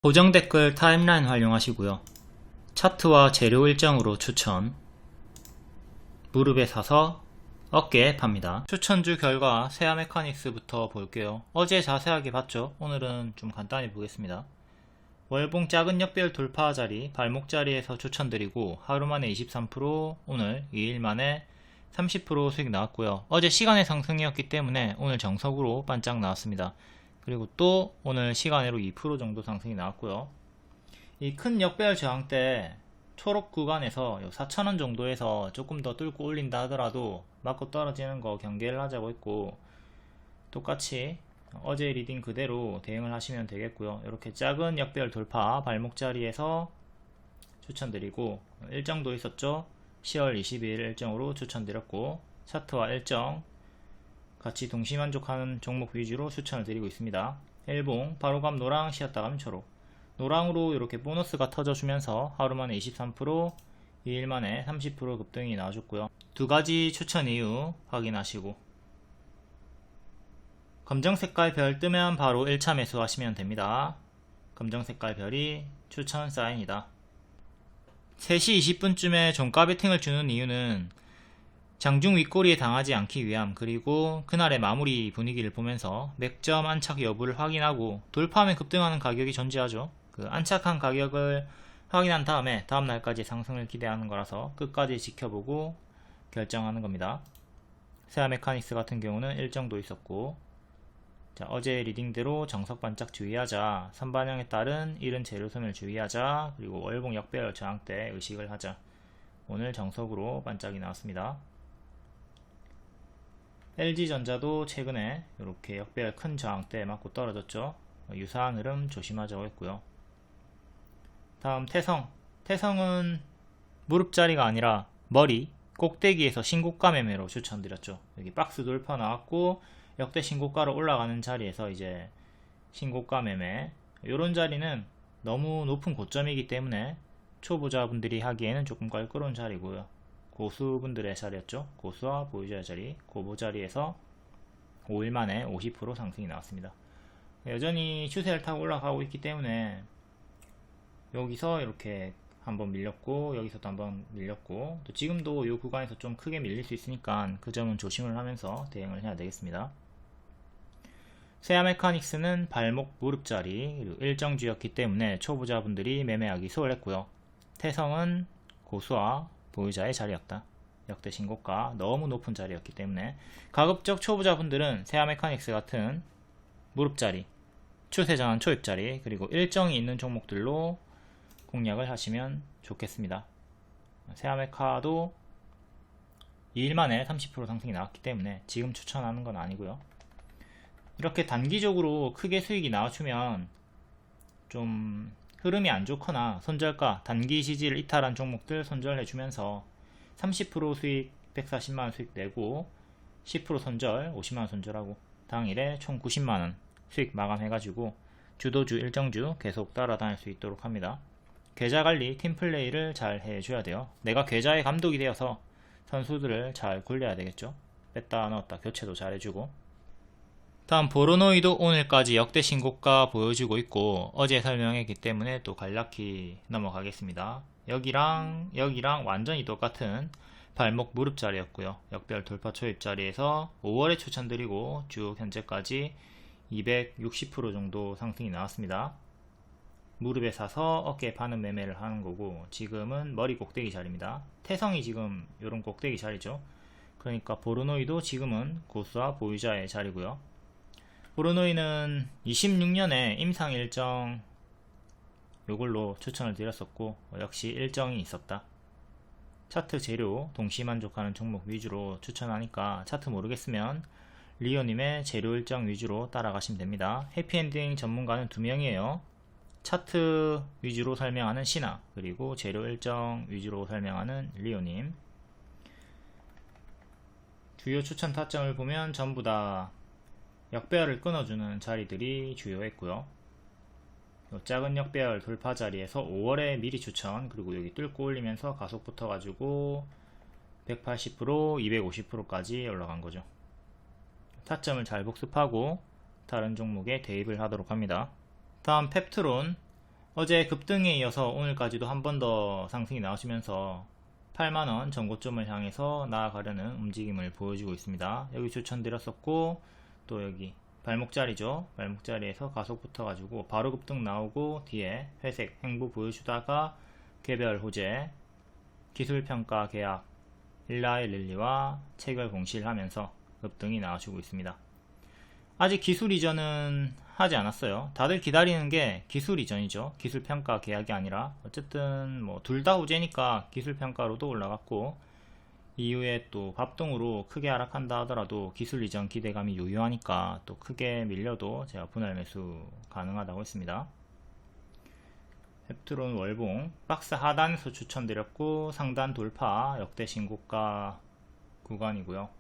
고정 댓글 타임라인 활용하시고요. 차트와 재료 일정으로 추천, 무릎에 사서 어깨에 팝니다. 추천주 결과 세아 메카닉스부터 볼게요. 어제 자세하게 봤죠? 오늘은 좀 간단히 보겠습니다. 월봉 작은 역별 돌파 자리, 발목 자리에서 추천드리고 하루 만에 23%, 오늘 2일 만에 30% 수익 나왔고요. 어제 시간의 상승이었기 때문에 오늘 정석으로 반짝 나왔습니다. 그리고 또 오늘 시간으로 2% 정도 상승이 나왔고요. 이 큰 역배열 저항 때 초록 구간에서 4,000원 정도에서 조금 더 뚫고 올린다 하더라도 맞고 떨어지는 거 경계를 하자고 했고, 똑같이 어제 리딩 그대로 대응을 하시면 되겠고요. 이렇게 작은 역배열 돌파 발목 자리에서 추천드리고, 일정도 있었죠. 10월 22일 일정으로 추천드렸고, 차트와 일정 같이 동시만족하는 종목 위주로 추천을 드리고 있습니다. 일봉 바로감 노랑, 쉬었다 가면 초록. 노랑으로 이렇게 보너스가 터져주면서 하루 만에 23%, 2일 만에 30% 급등이 나와줬고요. 두 가지 추천 이유 확인하시고, 검정 색깔 별 뜨면 바로 1차 매수하시면 됩니다. 검정 색깔 별이 추천 사인이다. 3시 20분쯤에 종가 베팅을 주는 이유는 장중 윗꼬리에 당하지 않기 위함, 그리고 그날의 마무리 분위기를 보면서 맥점 안착 여부를 확인하고, 돌파하면 급등하는 가격이 존재하죠. 그 안착한 가격을 확인한 다음에 다음날까지 상승을 기대하는 거라서 끝까지 지켜보고 결정하는 겁니다. 세아 메카닉스 같은 경우는 일정도 있었고, 자, 어제 리딩대로 정석 반짝 주의하자, 선반영에 따른 이른 재료선을 주의하자, 그리고 월봉 역배열 저항 때 의식을 하자. 오늘 정석으로 반짝이 나왔습니다. LG전자도 최근에 이렇게 역배열 큰 저항 때 맞고 떨어졌죠. 유사한 흐름 조심하자고 했고요. 다음 태성은 무릎자리가 아니라 머리 꼭대기에서 신고가 매매로 추천드렸죠. 여기 박스 돌파 나왔고 역대 신고가로 올라가는 자리에서 이제 신고가 매매, 이런 자리는 너무 높은 고점이기 때문에 초보자분들이 하기에는 조금 껄끄러운 자리고요. 고수분들의 자리였죠. 고수와 보유자의 자리, 고보 자리에서 5일 만에 50% 상승이 나왔습니다. 여전히 추세를 타고 올라가고 있기 때문에 여기서 이렇게 한번 밀렸고, 여기서도 한번 밀렸고, 또 지금도 이 구간에서 좀 크게 밀릴 수 있으니까 그 점은 조심을 하면서 대응을 해야 되겠습니다. 세아 메카닉스는 발목 무릎 자리, 그리고 일정주였기 때문에 초보자분들이 매매하기 수월했고요. 태성은 고수와 보유자의 자리였다. 역대 신고가 너무 높은 자리였기 때문에 가급적 초보자분들은 세아 메카닉스 같은 무릎 자리, 추세 전환 초입 자리, 그리고 일정이 있는 종목들로 공략을 하시면 좋겠습니다. 세아메카도 2일 만에 30% 상승이 나왔기 때문에 지금 추천하는 건 아니고요. 이렇게 단기적으로 크게 수익이 나와주면 좀 흐름이 안 좋거나 손절가, 단기 지지를 이탈한 종목들 손절해주면서 30% 수익 140만원 수익 내고 10% 손절 50만원 손절하고 당일에 총 90만원 수익 마감해가지고 주도주 일정주 계속 따라다닐 수 있도록 합니다. 계좌관리, 팀플레이를 잘 해줘야 돼요. 내가 계좌의 감독이 되어서 선수들을 잘 굴려야 되겠죠. 뺐다 넣었다 교체도 잘 해주고. 다음 보로노이도 오늘까지 역대 신고가 보여주고 있고, 어제 설명했기 때문에 또 간략히 넘어가겠습니다. 여기랑 완전히 똑같은 발목 무릎 자리였고요. 역별 돌파 초입 자리에서 5월에 추천드리고 쭉 현재까지 260% 정도 상승이 나왔습니다. 무릎에 사서 어깨에 파는 매매를 하는 거고, 지금은 머리 꼭대기 자리입니다. 태성이 지금 이런 꼭대기 자리죠. 그러니까 보르노이도 지금은 고수와 보유자의 자리고요. 보르노이는 26년에 임상 일정 요걸로 추천을 드렸었고, 역시 일정이 있었다. 차트 재료 동시 만족하는 종목 위주로 추천하니까 차트 모르겠으면 리오님의 재료 일정 위주로 따라가시면 됩니다. 해피엔딩 전문가는 2명이에요. 차트 위주로 설명하는 신하, 그리고 재료 일정 위주로 설명하는 리오님. 주요 추천 타점을 보면 전부 다 역배열을 끊어주는 자리들이 주요했고요. 작은 역배열 돌파 자리에서 5월에 미리 추천, 그리고 여기 뚫고 올리면서 가속 붙어가지고 180%, 250%까지 올라간 거죠. 타점을 잘 복습하고 다른 종목에 대입을 하도록 합니다. 다음 펩트론, 어제 급등에 이어서 오늘까지도 한 번 더 상승이 나오시면서 8만원 전고점을 향해서 나아가려는 움직임을 보여주고 있습니다. 여기 추천드렸었고, 또 여기 발목자리죠. 발목자리에서 가속 붙어가지고 바로 급등 나오고 뒤에 회색 행보 보여주다가 개별 호재, 기술평가 계약 1112와 체결 공시하면서 급등이 나와주고 있습니다. 아직 기술 이전은 하지 않았어요. 다들 기다리는 게 기술 이전이죠. 기술평가 계약이 아니라. 어쨌든 뭐 둘 다 호재니까 기술평가로도 올라갔고, 이후에 또 합동으로 크게 하락한다 하더라도 기술 이전 기대감이 유효하니까 또 크게 밀려도 제가 분할 매수 가능하다고 했습니다. 햅트론 월봉 박스 하단에서 추천드렸고, 상단 돌파 역대 신고가 구간이고요.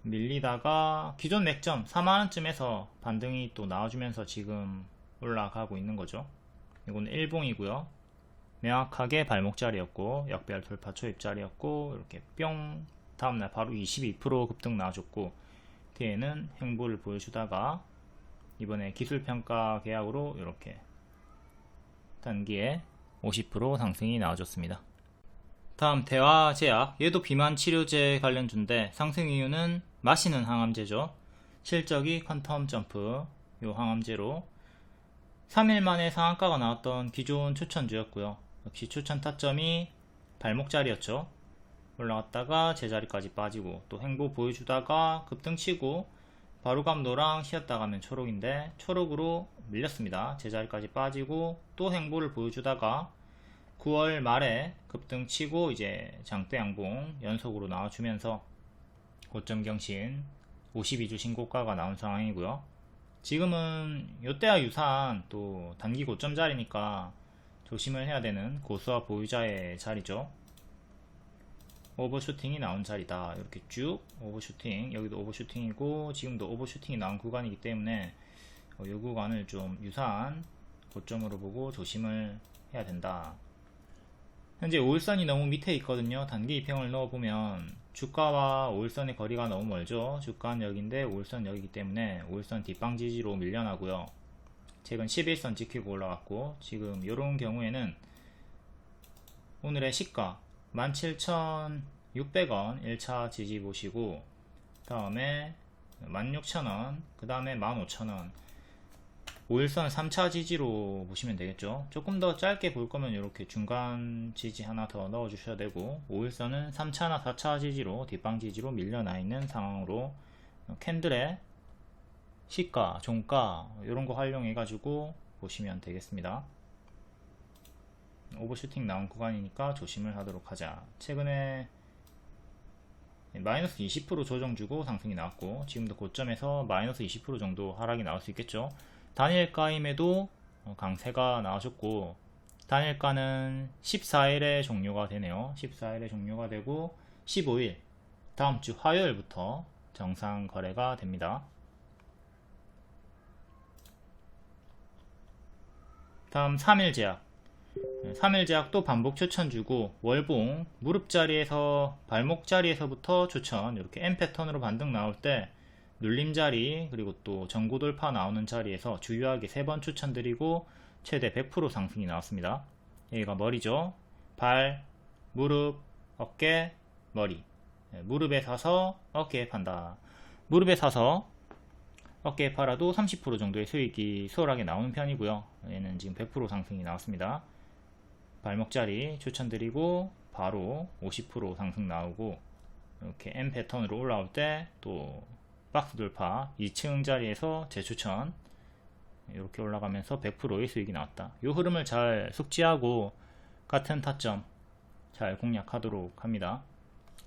밀리다가 기존 맥점 4만원쯤에서 반등이 또 나와주면서 지금 올라가고 있는 거죠. 이건 일봉이고요. 명확하게 발목자리였고 역별 돌파 초입자리였고, 이렇게 뿅 다음날 바로 22% 급등 나와줬고, 뒤에는 행보를 보여주다가 이번에 기술평가 계약으로 이렇게 단기에 50% 상승이 나와줬습니다. 다음 대화제약, 얘도 비만 치료제 관련주인데 상승 이유는 마시는 항암제죠. 실적이 퀀텀 점프, 요 항암제로 3일 만에 상한가가 나왔던 기존 추천주였고요. 역시 추천 타점이 발목자리였죠. 올라갔다가 제자리까지 빠지고 또 행보 보여주다가 급등치고 바로감 노랑, 쉬었다 가면 초록인데 초록으로 밀렸습니다. 제자리까지 빠지고 또 행보를 보여주다가 9월 말에 급등치고 이제 장대 양봉 연속으로 나와주면서 고점 경신 52주 신고가가 나온 상황이고요. 지금은 요때와 유사한 또 단기 고점 자리니까 조심을 해야 되는 고수와 보유자의 자리죠. 오버슈팅이 나온 자리다. 이렇게 쭉 오버슈팅, 여기도 오버슈팅이고 지금도 오버슈팅이 나온 구간이기 때문에 이 구간을 좀 유사한 고점으로 보고 조심을 해야 된다. 현재 5일선이 너무 밑에 있거든요. 단기 이평을 넣어보면 주가와 5일선의 거리가 너무 멀죠. 주가는 여기인데 5일선 여기기 때문에 5일선 뒷방 지지로 밀려나고요. 최근 11선 지키고 올라갔고, 지금 이런 경우에는 오늘의 시가 17,600원 1차 지지 보시고, 다음에 16,000원, 그 다음에 15,000원 5일선 3차 지지로 보시면 되겠죠. 조금 더 짧게 볼 거면 이렇게 중간 지지 하나 더 넣어 주셔야 되고, 5일선은 3차나 4차 지지로 뒷방 지지로 밀려나 있는 상황으로 캔들의 시가, 종가 이런 거 활용해 가지고 보시면 되겠습니다. 오버슈팅 나온 구간이니까 조심을 하도록 하자. 최근에 마이너스 20% 조정 주고 상승이 나왔고, 지금도 고점에서 마이너스 20% 정도 하락이 나올 수 있겠죠. 단일가임에도 강세가 나와줬고, 단일가는 14일에 종료가 되네요. 14일에 종료가 되고 15일 다음주 화요일부터 정상 거래가 됩니다. 다음 3일제약, 3일제약도 반복 추천 주고, 월봉 무릎자리에서 발목자리에서부터 추천, 이렇게 M 패턴으로 반등 나올 때 눌림자리 그리고 또 전고 돌파 나오는 자리에서 주요하게 3번 추천드리고 최대 100% 상승이 나왔습니다. 여기가 머리죠. 발, 무릎, 어깨, 머리. 무릎에 사서 어깨에 판다. 무릎에 사서 어깨에 팔아도 30% 정도의 수익이 수월하게 나오는 편이고요. 얘는 지금 100% 상승이 나왔습니다. 발목자리 추천드리고 바로 50% 상승 나오고, 이렇게 M 패턴으로 올라올 때 또 박스 돌파 2층 자리에서 재추천 이렇게 올라가면서 100%의 수익이 나왔다. 이 흐름을 잘 숙지하고 같은 타점 잘 공략하도록 합니다.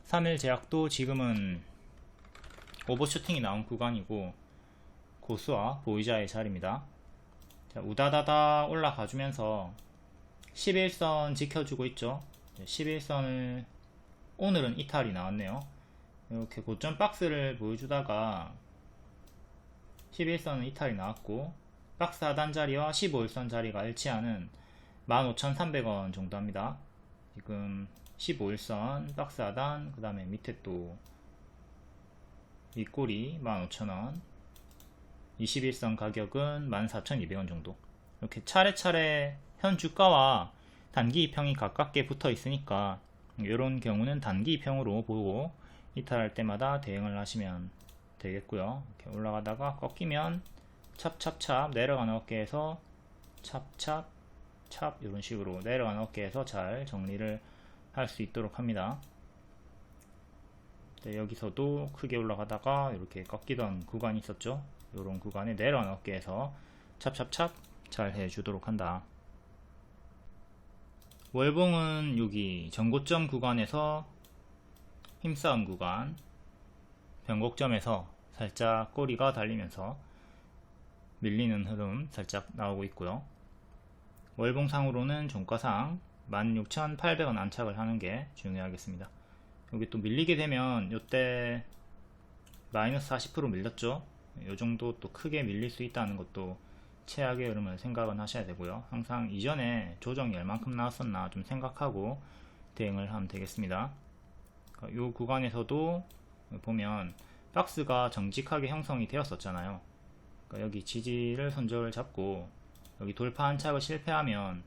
3일 제약도 지금은 오버슈팅이 나온 구간이고 고수와 보유자의 자리입니다. 자, 우다다다 올라가 주면서 11선 지켜주고 있죠. 11선을 오늘은 이탈이 나왔네요. 이렇게 고점 박스를 보여주다가 11선은 이탈이 나왔고, 박스 하단 자리와 15일선 자리가 일치하는 15,300원 정도 합니다. 지금 15일선 박스 하단, 그 다음에 밑에 또 윗꼬리 15,000원, 21선 가격은 14,200원 정도. 이렇게 차례차례 현 주가와 단기 이평이 가깝게 붙어 있으니까 이런 경우는 단기 이평으로 보고 이탈할 때마다 대응을 하시면 되겠고요. 이렇게 올라가다가 꺾이면 찹찹찹 내려가는 어깨에서 찹찹 찹 이런 식으로 내려가는 어깨에서 잘 정리를 할 수 있도록 합니다. 네, 여기서도 크게 올라가다가 이렇게 꺾이던 구간이 있었죠. 이런 구간에 내려가는 어깨에서 찹찹찹 잘 해주도록 한다. 월봉은 여기 전고점 구간에서 힘싸움 구간, 변곡점에서 살짝 꼬리가 달리면서 밀리는 흐름 살짝 나오고 있고요. 월봉상으로는 종가상 16,800원 안착을 하는 게 중요하겠습니다. 여기 또 밀리게 되면 이때 마이너스 40% 밀렸죠. 이 정도 또 크게 밀릴 수 있다는 것도 최악의 흐름을 생각은 하셔야 되고요. 항상 이전에 조정이 얼만큼 나왔었나 좀 생각하고 대응을 하면 되겠습니다. 이 구간에서도 보면 박스가 정직하게 형성이 되었었잖아요. 그러니까 여기 지지를 손절을 잡고 여기 돌파 안착을 실패하면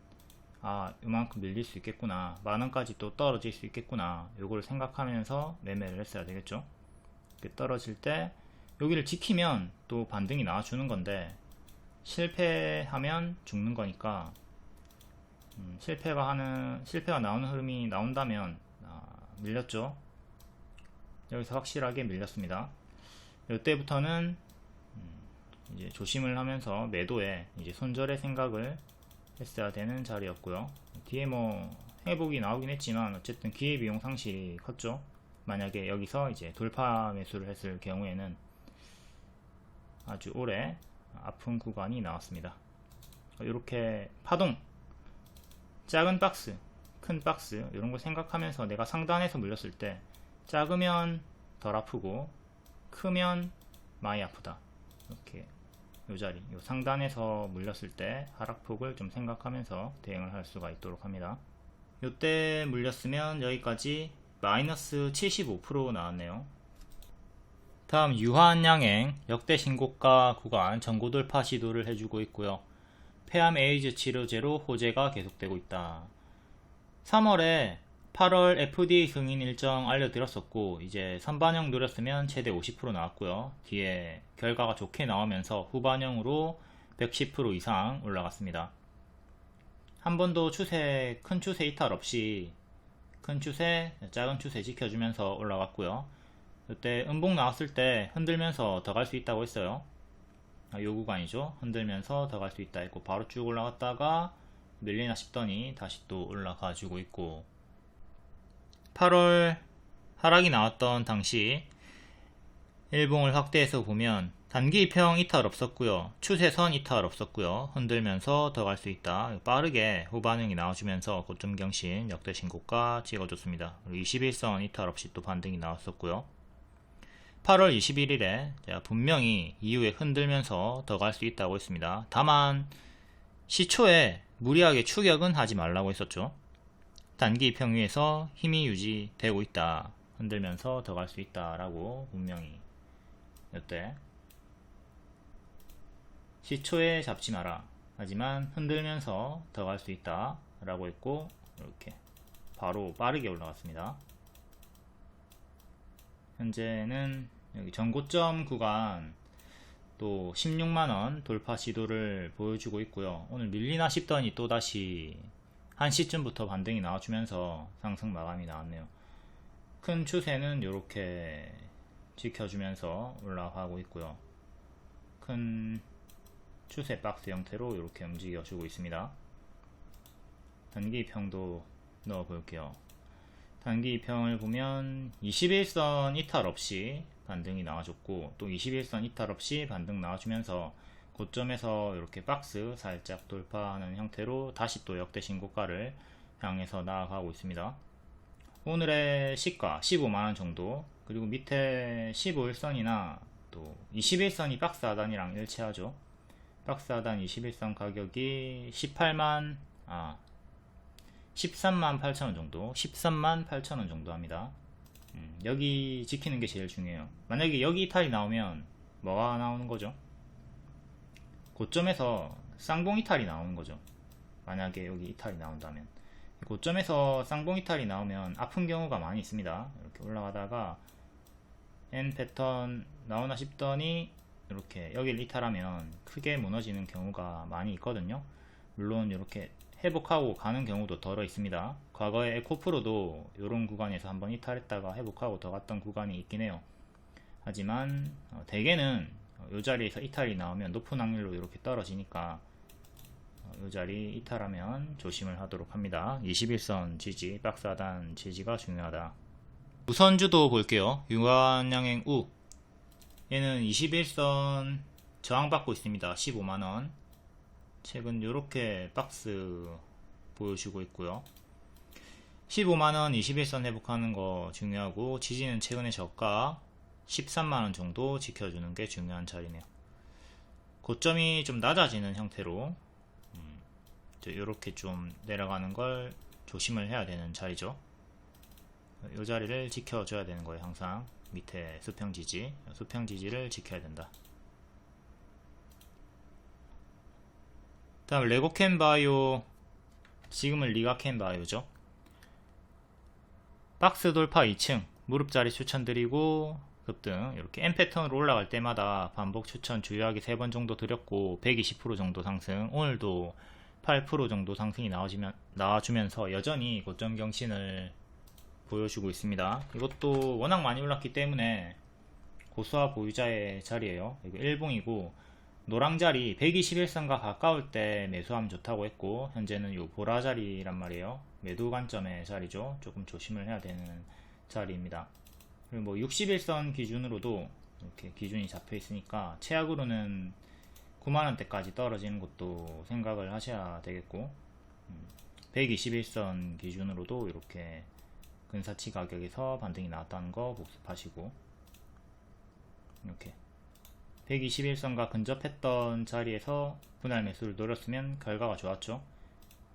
이만큼 밀릴 수 있겠구나, 만원까지 또 떨어질 수 있겠구나, 요걸 생각하면서 매매를 했어야 되겠죠. 떨어질 때 여기를 지키면 또 반등이 나와주는 건데 실패하면 죽는 거니까 실패가 나오는 흐름이 나온다면 밀렸죠. 여기서 확실하게 밀렸습니다. 이때부터는 이제 조심을 하면서 매도에 이제 손절의 생각을 했어야 되는 자리였고요. 뒤에 뭐 회복이 나오긴 했지만 어쨌든 기회비용 상실이 컸죠. 만약에 여기서 이제 돌파 매수를 했을 경우에는 아주 오래 아픈 구간이 나왔습니다. 이렇게 파동, 작은 박스, 큰 박스 이런 걸 생각하면서 내가 상단에서 물렸을 때 작으면 덜 아프고 크면 많이 아프다. 이렇게 요 자리, 요 상단에서 물렸을 때 하락폭을 좀 생각하면서 대응을 할 수가 있도록 합니다. 요때 물렸으면 여기까지 마이너스 75% 나왔네요. 다음 유한양행 역대 신고가 구간 전고 돌파 시도를 해주고 있고요. 폐암 에이즈 치료제로 호재가 계속되고 있다. 3월에 8월 FDA 승인 일정 알려드렸었고 이제 선반영 노렸으면 최대 50% 나왔고요. 뒤에 결과가 좋게 나오면서 후반영으로 110% 이상 올라갔습니다. 한 번도 큰 추세 이탈 없이 큰 추세, 작은 추세 지켜주면서 올라갔고요. 이때 음봉 나왔을 때 흔들면서 더 갈 수 있다고 했어요. 요 구간이죠. 흔들면서 더 갈 수 있다 했고 바로 쭉 올라갔다가 밀리나 싶더니 다시 또 올라가 주고 있고 8월 하락이 나왔던 당시 일봉을 확대해서 보면 단기 이평 이탈 없었고요. 추세선 이탈 없었고요. 흔들면서 더 갈 수 있다. 빠르게 후반응이 나와주면서 고점 경신 역대 신고가 찍어줬습니다. 21선 이탈 없이 또 반등이 나왔었고요. 8월 21일에 제가 분명히 이후에 흔들면서 더 갈 수 있다고 했습니다. 다만 시초에 무리하게 추격은 하지 말라고 했었죠. 단기 이평 위에서 힘이 유지되고 있다. 흔들면서 더 갈 수 있다 라고 분명히 이때 시초에 잡지 마라. 하지만 흔들면서 더 갈 수 있다 라고 했고 이렇게 바로 빠르게 올라갔습니다. 현재는 여기 전고점 구간 또 16만원 돌파 시도를 보여주고 있고요. 오늘 밀리나 싶더니 또다시 1시쯤부터 반등이 나와주면서 상승 마감이 나왔네요. 큰 추세는 이렇게 지켜주면서 올라가고 있고요. 큰 추세 박스 형태로 이렇게 움직여주고 있습니다. 단기 이평도 넣어 볼게요. 단기 이평을 보면 21선 이탈 없이 반등이 나와줬고 또 21선 이탈 없이 반등 나와주면서 고점에서 이렇게 박스 살짝 돌파하는 형태로 다시 또 역대 신고가를 향해서 나아가고 있습니다. 오늘의 시가 15만원 정도, 그리고 밑에 15일선이나 또 21선이 박스 하단이랑 일치하죠. 박스 하단 21선 가격이 13만 8천원 정도, 13만 8천원 정도 합니다. 여기 지키는 게 제일 중요해요. 만약에 여기 이탈이 나오면 뭐가 나오는 거죠? 고점에서 쌍봉 이탈이 나오는 거죠. 만약에 여기 이탈이 나온다면, 고점에서 쌍봉 이탈이 나오면 아픈 경우가 많이 있습니다. 이렇게 올라가다가 N 패턴 나오나 싶더니 이렇게 여기를 이탈하면 크게 무너지는 경우가 많이 있거든요. 물론 이렇게 회복하고 가는 경우도 덜어 있습니다. 과거에 에코프로도 이런 구간에서 한번 이탈했다가 회복하고 더 갔던 구간이 있긴 해요. 하지만 대개는 이 자리에서 이탈이 나오면 높은 확률로 이렇게 떨어지니까 이 자리 이탈하면 조심을 하도록 합니다. 21선 지지, 박스 하단 지지가 중요하다. 우선주도 볼게요. 유한양행 우, 얘는 21선 저항받고 있습니다. 15만원. 최근 이렇게 박스 보여주고 있고요. 15만원 21선 회복하는 거 중요하고, 지지는 최근에 저가 13만원 정도 지켜주는 게 중요한 자리네요. 고점이 좀 낮아지는 형태로 이렇게 좀 내려가는 걸 조심을 해야 되는 자리죠. 이 자리를 지켜줘야 되는 거예요. 항상 밑에 수평 지지를 지켜야 된다. 다음 레고캔 바이오, 지금은 리가캔 바이오죠. 박스 돌파 2층 무릎자리 추천드리고, 급등 이렇게 M 패턴으로 올라갈 때마다 반복 추천 주요하게 3번 정도 드렸고, 120% 정도 상승, 오늘도 8% 정도 상승이 나와주면서 여전히 고점 경신을 보여주고 있습니다. 이것도 워낙 많이 올랐기 때문에 고수와 보유자의 자리예요. 이거 일봉이고, 노랑자리 121선과 가까울 때 매수하면 좋다고 했고, 현재는 요 보라자리란 말이에요. 매도 관점의 자리죠. 조금 조심을 해야 되는 자리입니다. 그리고 뭐 61선 기준으로도 이렇게 기준이 잡혀 있으니까 최악으로는 9만원대까지 떨어지는 것도 생각을 하셔야 되겠고, 121선 기준으로도 이렇게 근사치 가격에서 반등이 나왔다는 거 복습하시고, 이렇게 121선과 근접했던 자리에서 분할 매수를 노렸으면 결과가 좋았죠.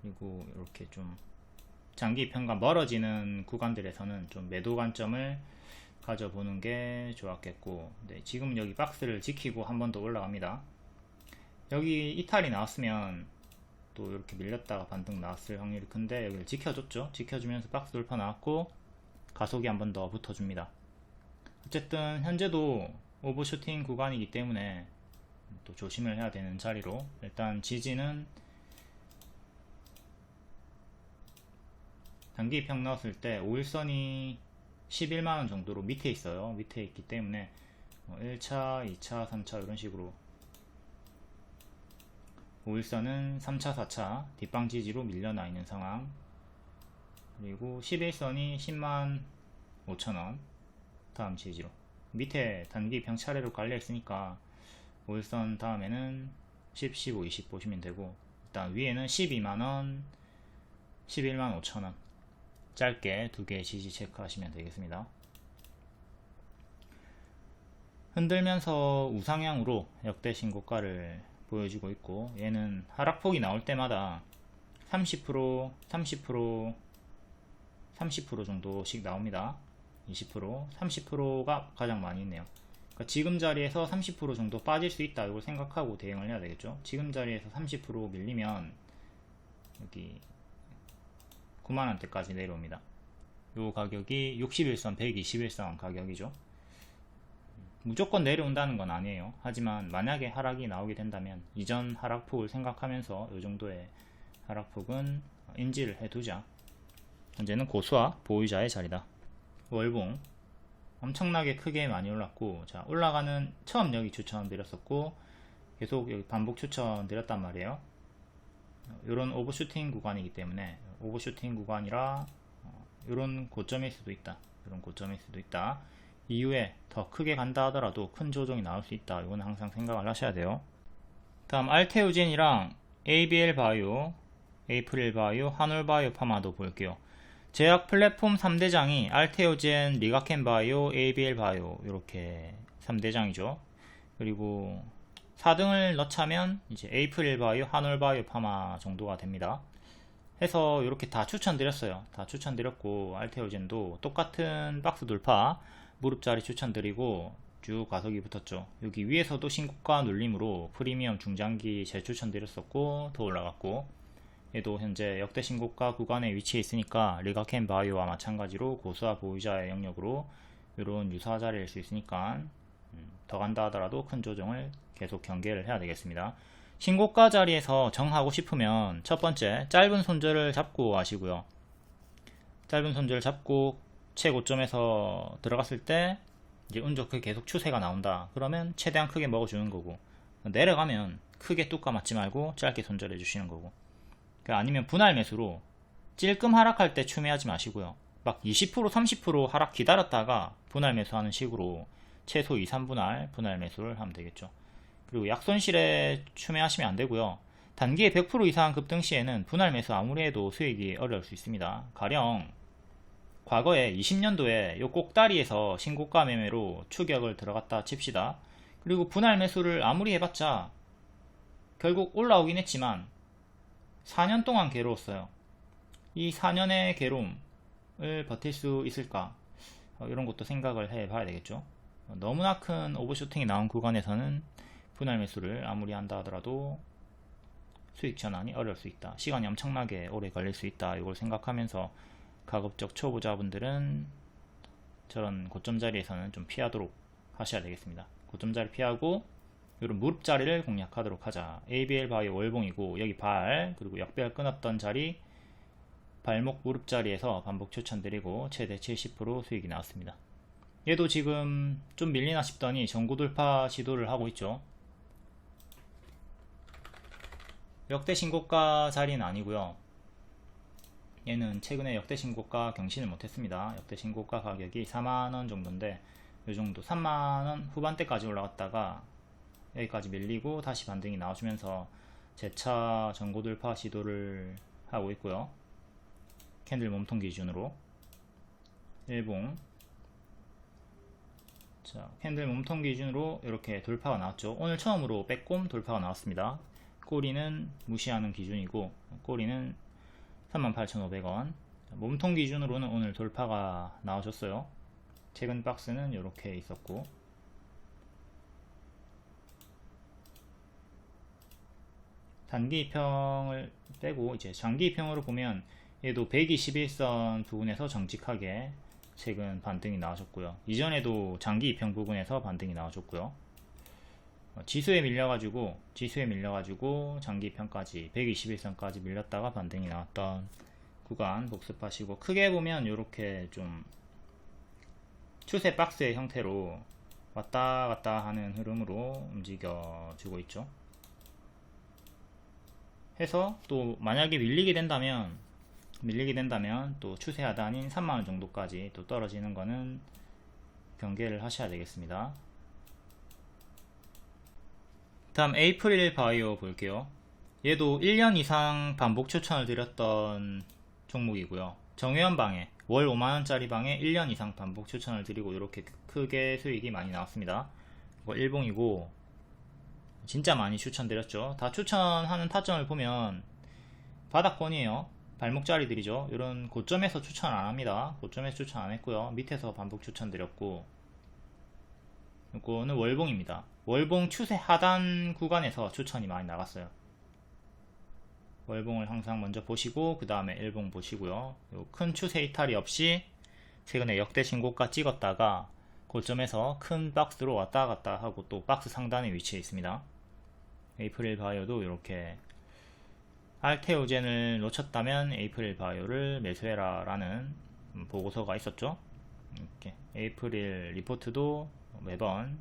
그리고 이렇게 좀 장기 평가 멀어지는 구간들에서는 좀 매도 관점을 가져보는 게 좋았겠고, 네, 지금 여기 박스를 지키고 한 번 더 올라갑니다. 여기 이탈이 나왔으면 또 이렇게 밀렸다가 반등 나왔을 확률이 큰데, 여기를 지켜줬죠. 지켜주면서 박스 돌파 나왔고 가속이 한 번 더 붙어줍니다. 어쨌든 현재도 오버슈팅 구간이기 때문에 또 조심을 해야 되는 자리로, 일단 지지는 단기 평 넣었을 때 5일선이 11만원 정도로 밑에 있어요. 밑에 있기 때문에 1차, 2차, 3차 이런 식으로 5일선은 3차, 4차 뒷방 지지로 밀려나 있는 상황. 그리고 11선이 10만 5천원 다음 지지로, 밑에 단기 평 차례로 깔려 있으니까 5일선 다음에는 10, 15, 20 보시면 되고, 일단 위에는 12만원, 11만 5천원 짧게 두 개의 지지 체크하시면 되겠습니다. 흔들면서 우상향으로 역대 신고가를 보여주고 있고, 얘는 하락폭이 나올 때마다 30%, 30%, 30% 정도씩 나옵니다. 20%, 30%가 가장 많이 있네요. 그러니까 지금 자리에서 30% 정도 빠질 수 있다, 이걸 생각하고 대응을 해야 되겠죠. 지금 자리에서 30% 밀리면 여기 9만원대까지 내려옵니다. 요 가격이 61선, 121선 가격이죠. 무조건 내려온다는 건 아니에요. 하지만 만약에 하락이 나오게 된다면 이전 하락폭을 생각하면서 이 정도의 하락폭은 인지를 해두자. 현재는 고수와 보유자의 자리다. 월봉 엄청나게 크게 많이 올랐고, 자, 올라가는 처음 여기 추천드렸었고 계속 여기 반복 추천드렸단 말이에요. 이런 오버슈팅 구간이기 때문에, 오버슈팅 구간이라 이런 고점일 수도 있다, 이런 고점일 수도 있다, 이후에 더 크게 간다 하더라도 큰 조정이 나올 수 있다, 이건 항상 생각을 하셔야 돼요. 다음 알테오젠이랑 ABL 바이오, 에이프릴 바이오, 한올 바이오 파마도 볼게요. 제약 플랫폼 3대장이 알테오젠, 리가켄 바이오, ABL 바이오, 이렇게 3대장이죠. 그리고 4등을 넣자면 이제 에이프릴 바이오, 한올 바이오 파마 정도가 됩니다. 해서 이렇게 다 추천드렸어요. 다 추천드렸고, 알테오젠도 똑같은 박스 돌파 무릎자리 추천드리고, 쭉 가속이 붙었죠. 여기 위에서도 신고가 눌림으로 프리미엄 중장기 재추천드렸었고 더 올라갔고, 얘도 현재 역대 신고가 구간에 위치해 있으니까 리가켄 바이오와 마찬가지로 고수와 보유자의 영역으로 이런 유사 자리일 수 있으니까 더 간다 하더라도 큰 조정을 계속 경계를 해야 되겠습니다. 신고가 자리에서 정하고 싶으면 첫 번째 짧은 손절을 잡고 하시고요. 짧은 손절 잡고 최고점에서 들어갔을 때 이제 운 좋게 계속 추세가 나온다 그러면 최대한 크게 먹어주는 거고, 내려가면 크게 뚝 감았지 말고 짧게 손절해 주시는 거고, 아니면 분할 매수로 찔끔 하락할 때 추매하지 마시고요. 막 20% 30% 하락 기다렸다가 분할 매수하는 식으로 최소 2, 3분할 분할 매수를 하면 되겠죠. 그리고 약손실에 추매하시면 안 되고요. 단기에 100% 이상 급등 시에는 분할 매수 아무리 해도 수익이 어려울 수 있습니다. 가령 과거에 20년도에 요 꼭다리에서 신고가 매매로 추격을 들어갔다 칩시다. 그리고 분할 매수를 아무리 해봤자 결국 올라오긴 했지만 4년 동안 괴로웠어요. 이 4년의 괴로움을 버틸 수 있을까? 이런 것도 생각을 해봐야 되겠죠. 너무나 큰 오버슈팅이 나온 구간에서는 분할 매수를 아무리 한다 하더라도 수익 전환이 어려울 수 있다. 시간이 엄청나게 오래 걸릴 수 있다. 이걸 생각하면서 가급적 초보자분들은 저런 고점 자리에서는 좀 피하도록 하셔야 되겠습니다. 고점 자리 피하고 이런 무릎 자리를 공략하도록 하자. ABL 바이오 월봉이고 여기 발 그리고 역배열 끊었던 자리 발목 무릎 자리에서 반복 추천드리고 최대 70% 수익이 나왔습니다. 얘도 지금 좀 밀리나 싶더니 전고 돌파 시도를 하고 있죠. 역대 신고가 자리는 아니고요. 얘는 최근에 역대 신고가 경신을 못했습니다. 역대 신고가 가격이 4만원 정도인데 요정도 3만원 후반대까지 올라갔다가 여기까지 밀리고 다시 반등이 나와주면서 재차 전고 돌파 시도를 하고 있고요. 캔들 몸통 기준으로 일봉, 자 캔들 몸통 기준으로 이렇게 돌파가 나왔죠. 오늘 처음으로 빼꼼 돌파가 나왔습니다. 꼬리는 무시하는 기준이고 꼬리는 38,500원. 몸통 기준으로는 오늘 돌파가 나와줬어요. 최근 박스는 이렇게 있었고, 단기 이평을 빼고 이제 장기 이평으로 보면 얘도 121선 부분에서 정직하게 최근 반등이 나와줬고요. 이전에도 장기 이평 부분에서 반등이 나와줬고요. 지수에 밀려가지고 장기 이평까지 121선까지 밀렸다가 반등이 나왔던 구간 복습하시고, 크게 보면 이렇게 좀 추세 박스의 형태로 왔다 갔다 하는 흐름으로 움직여 주고 있죠. 해서 또 만약에 밀리게 된다면 또 추세 하단인 3만원 정도까지 또 떨어지는 거는 경계를 하셔야 되겠습니다. 다음 에이프릴 바이오 볼게요. 얘도 1년 이상 반복 추천을 드렸던 종목이고요. 정회원 방에 월 5만원짜리 방에 1년 이상 반복 추천을 드리고 이렇게 크게 수익이 많이 나왔습니다. 이거 일봉이고 진짜 많이 추천드렸죠. 다 추천하는 타점을 보면 바닥권이에요. 발목 자리들이죠. 이런 고점에서 추천 안합니다. 고점에서 추천 안했고요. 밑에서 반복 추천드렸고, 이거는 월봉입니다. 월봉 추세 하단 구간에서 추천이 많이 나갔어요. 월봉을 항상 먼저 보시고 그 다음에 일봉 보시고요. 큰 추세 이탈이 없이 최근에 역대 신고가 찍었다가 고점에서 큰 박스로 왔다 갔다 하고 또 박스 상단에 위치해 있습니다. 에이프릴 바이오도 이렇게 알테오젠을 놓쳤다면 에이프릴 바이오를 매수해라 라는 보고서가 있었죠. 이렇게 에이프릴 리포트도 매번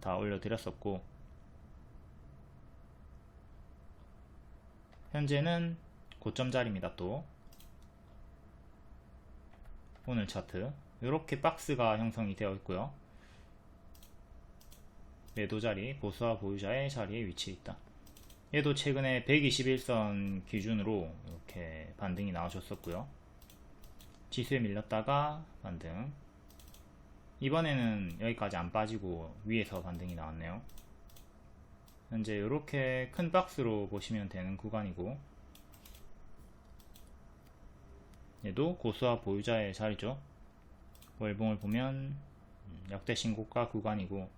다 올려드렸었고, 현재는 고점 자리입니다. 또 오늘 차트 이렇게 박스가 형성이 되어 있고요. 매도 자리, 보수와 보유자의 자리에 위치해 있다. 얘도 최근에 121선 기준으로 이렇게 반등이 나와줬었고요. 지수에 밀렸다가 반등, 이번에는 여기까지 안 빠지고 위에서 반등이 나왔네요. 현재 이렇게 큰 박스로 보시면 되는 구간이고, 얘도 고수와 보유자의 자리죠. 월봉을 보면 역대 신고가 구간이고,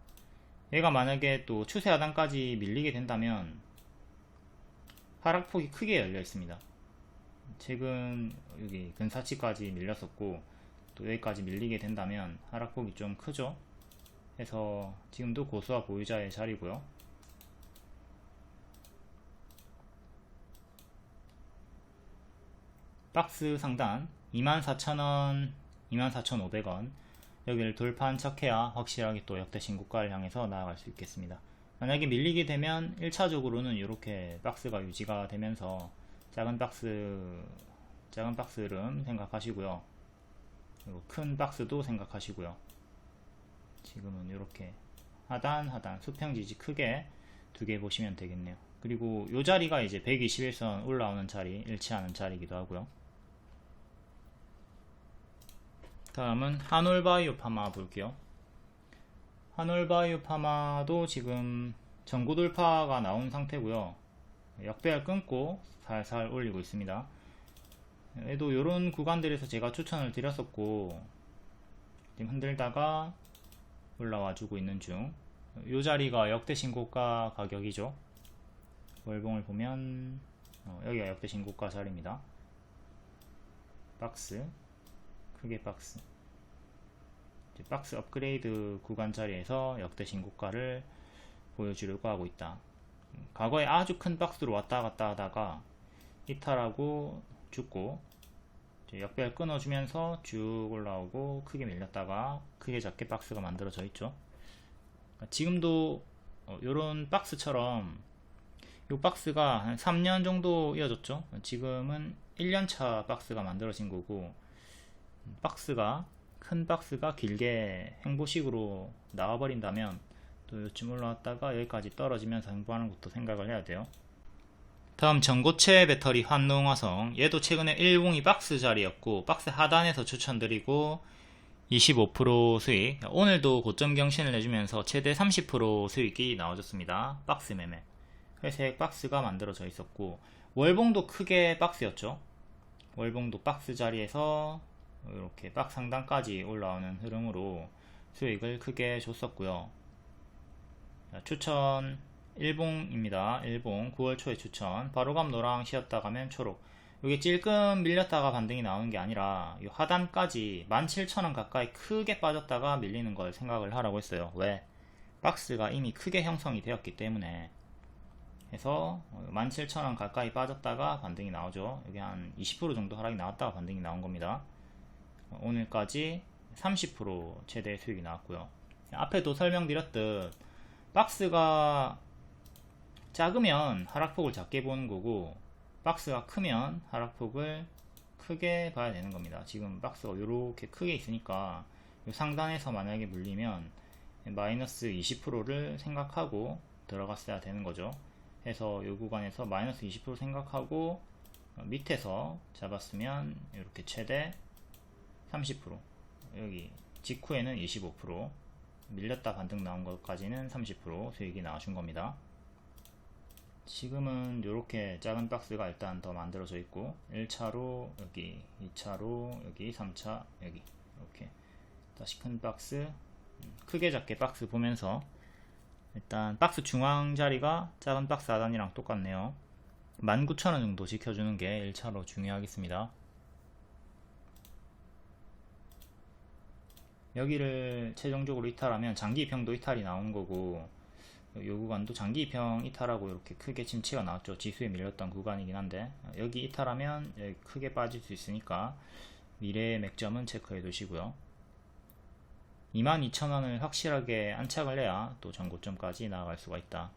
얘가 만약에 또 추세 하단까지 밀리게 된다면 하락폭이 크게 열려 있습니다. 최근 여기 근사치까지 밀렸었고, 또 여기까지 밀리게 된다면 하락폭이 좀 크죠. 해서 지금도 고수와 보유자의 자리고요. 박스 상단 24,000원, 24,500원 여기를 돌파한 척해야 확실하게 또 역대 신고가를 향해서 나아갈 수 있겠습니다. 만약에 밀리게 되면 1차적으로는 이렇게 박스가 유지가 되면서 작은 박스 흐름 생각하시고요. 그리고 큰 박스도 생각하시고요. 지금은 이렇게 하단 수평 지지 크게 두 개 보시면 되겠네요. 그리고 이 자리가 이제 121선 올라오는 자리, 일치하는 자리이기도 하고요. 다음은 한올바이오 파마 볼게요. 한올바이오 파마도 지금 전고 돌파가 나온 상태고요. 역배열 끊고 살살 올리고 있습니다. 얘도 이런 구간들에서 제가 추천을 드렸었고, 지금 흔들다가 올라와 주고 있는 중. 이 자리가 역대 신고가 가격이죠. 월봉을 보면 여기가 역대 신고가 자리입니다. 박스 크게 박스 업그레이드 구간 자리에서 역대 신고가를 보여주려고 하고 있다. 과거에 아주 큰 박스로 왔다 갔다 하다가 이탈하고 죽고, 역배열 끊어주면서 쭉 올라오고 크게 밀렸다가 크게 작게 박스가 만들어져 있죠. 지금도 이런 박스처럼 이 박스가 한 3년 정도 이어졌죠. 지금은 1년차 박스가 만들어진 거고, 큰 박스가 길게 행보식으로 나와버린다면 또 요쯤 올라왔다가 여기까지 떨어지면서 행보하는 것도 생각을 해야 돼요. 다음 전고체 배터리 환농화성, 얘도 최근에 1봉이 박스 자리였고 박스 하단에서 추천드리고 25% 수익, 오늘도 고점 경신을 해주면서 최대 30% 수익이 나와줬습니다. 박스 매매, 회색 박스가 만들어져 있었고, 월봉도 크게 박스였죠. 월봉도 박스 자리에서 이렇게 박스 상단까지 올라오는 흐름으로 수익을 크게 줬었고요. 추천 1봉입니다. 1봉 9월 초에 추천, 바로감 노랑 쉬었다 가면 초록. 이게 찔끔 밀렸다가 반등이 나오는 게 아니라 이 하단까지 17,000원 가까이 크게 빠졌다가 밀리는 걸 생각을 하라고 했어요. 왜? 박스가 이미 크게 형성이 되었기 때문에. 해서 17,000원 가까이 빠졌다가 반등이 나오죠. 여기 한 20% 정도 하락이 나왔다가 반등이 나온 겁니다. 오늘까지 30% 최대 수익이 나왔고요. 앞에도 설명드렸듯 박스가 작으면 하락폭을 작게 보는 거고, 박스가 크면 하락폭을 크게 봐야 되는 겁니다. 지금 박스가 이렇게 크게 있으니까 이 상단에서 만약에 물리면 마이너스 20%를 생각하고 들어갔어야 되는 거죠. 해서 이 구간에서 마이너스 20% 생각하고 밑에서 잡았으면 이렇게 최대 30%, 여기 직후에는 25%, 밀렸다 반등 나온 것까지는 30% 수익이 나와준 겁니다. 지금은 이렇게 작은 박스가 일단 더 만들어져 있고, 1차로 여기, 2차로 여기, 3차 여기, 이렇게 다시 큰 박스, 크게 작게 박스 보면서 일단 박스 중앙 자리가 작은 박스 하단이랑 똑같네요. 19,000원 정도 지켜주는 게 1차로 중요하겠습니다. 여기를 최종적으로 이탈하면 장기이평도 이탈이 나오는 거고, 이 구간도 장기이평 이탈하고 이렇게 크게 침체가 나왔죠. 지수에 밀렸던 구간이긴 한데, 여기 이탈하면 여기 크게 빠질 수 있으니까 미래의 맥점은 체크해 두시고요. 22,000원을 확실하게 안착을 해야 또 전고점까지 나아갈 수가 있다.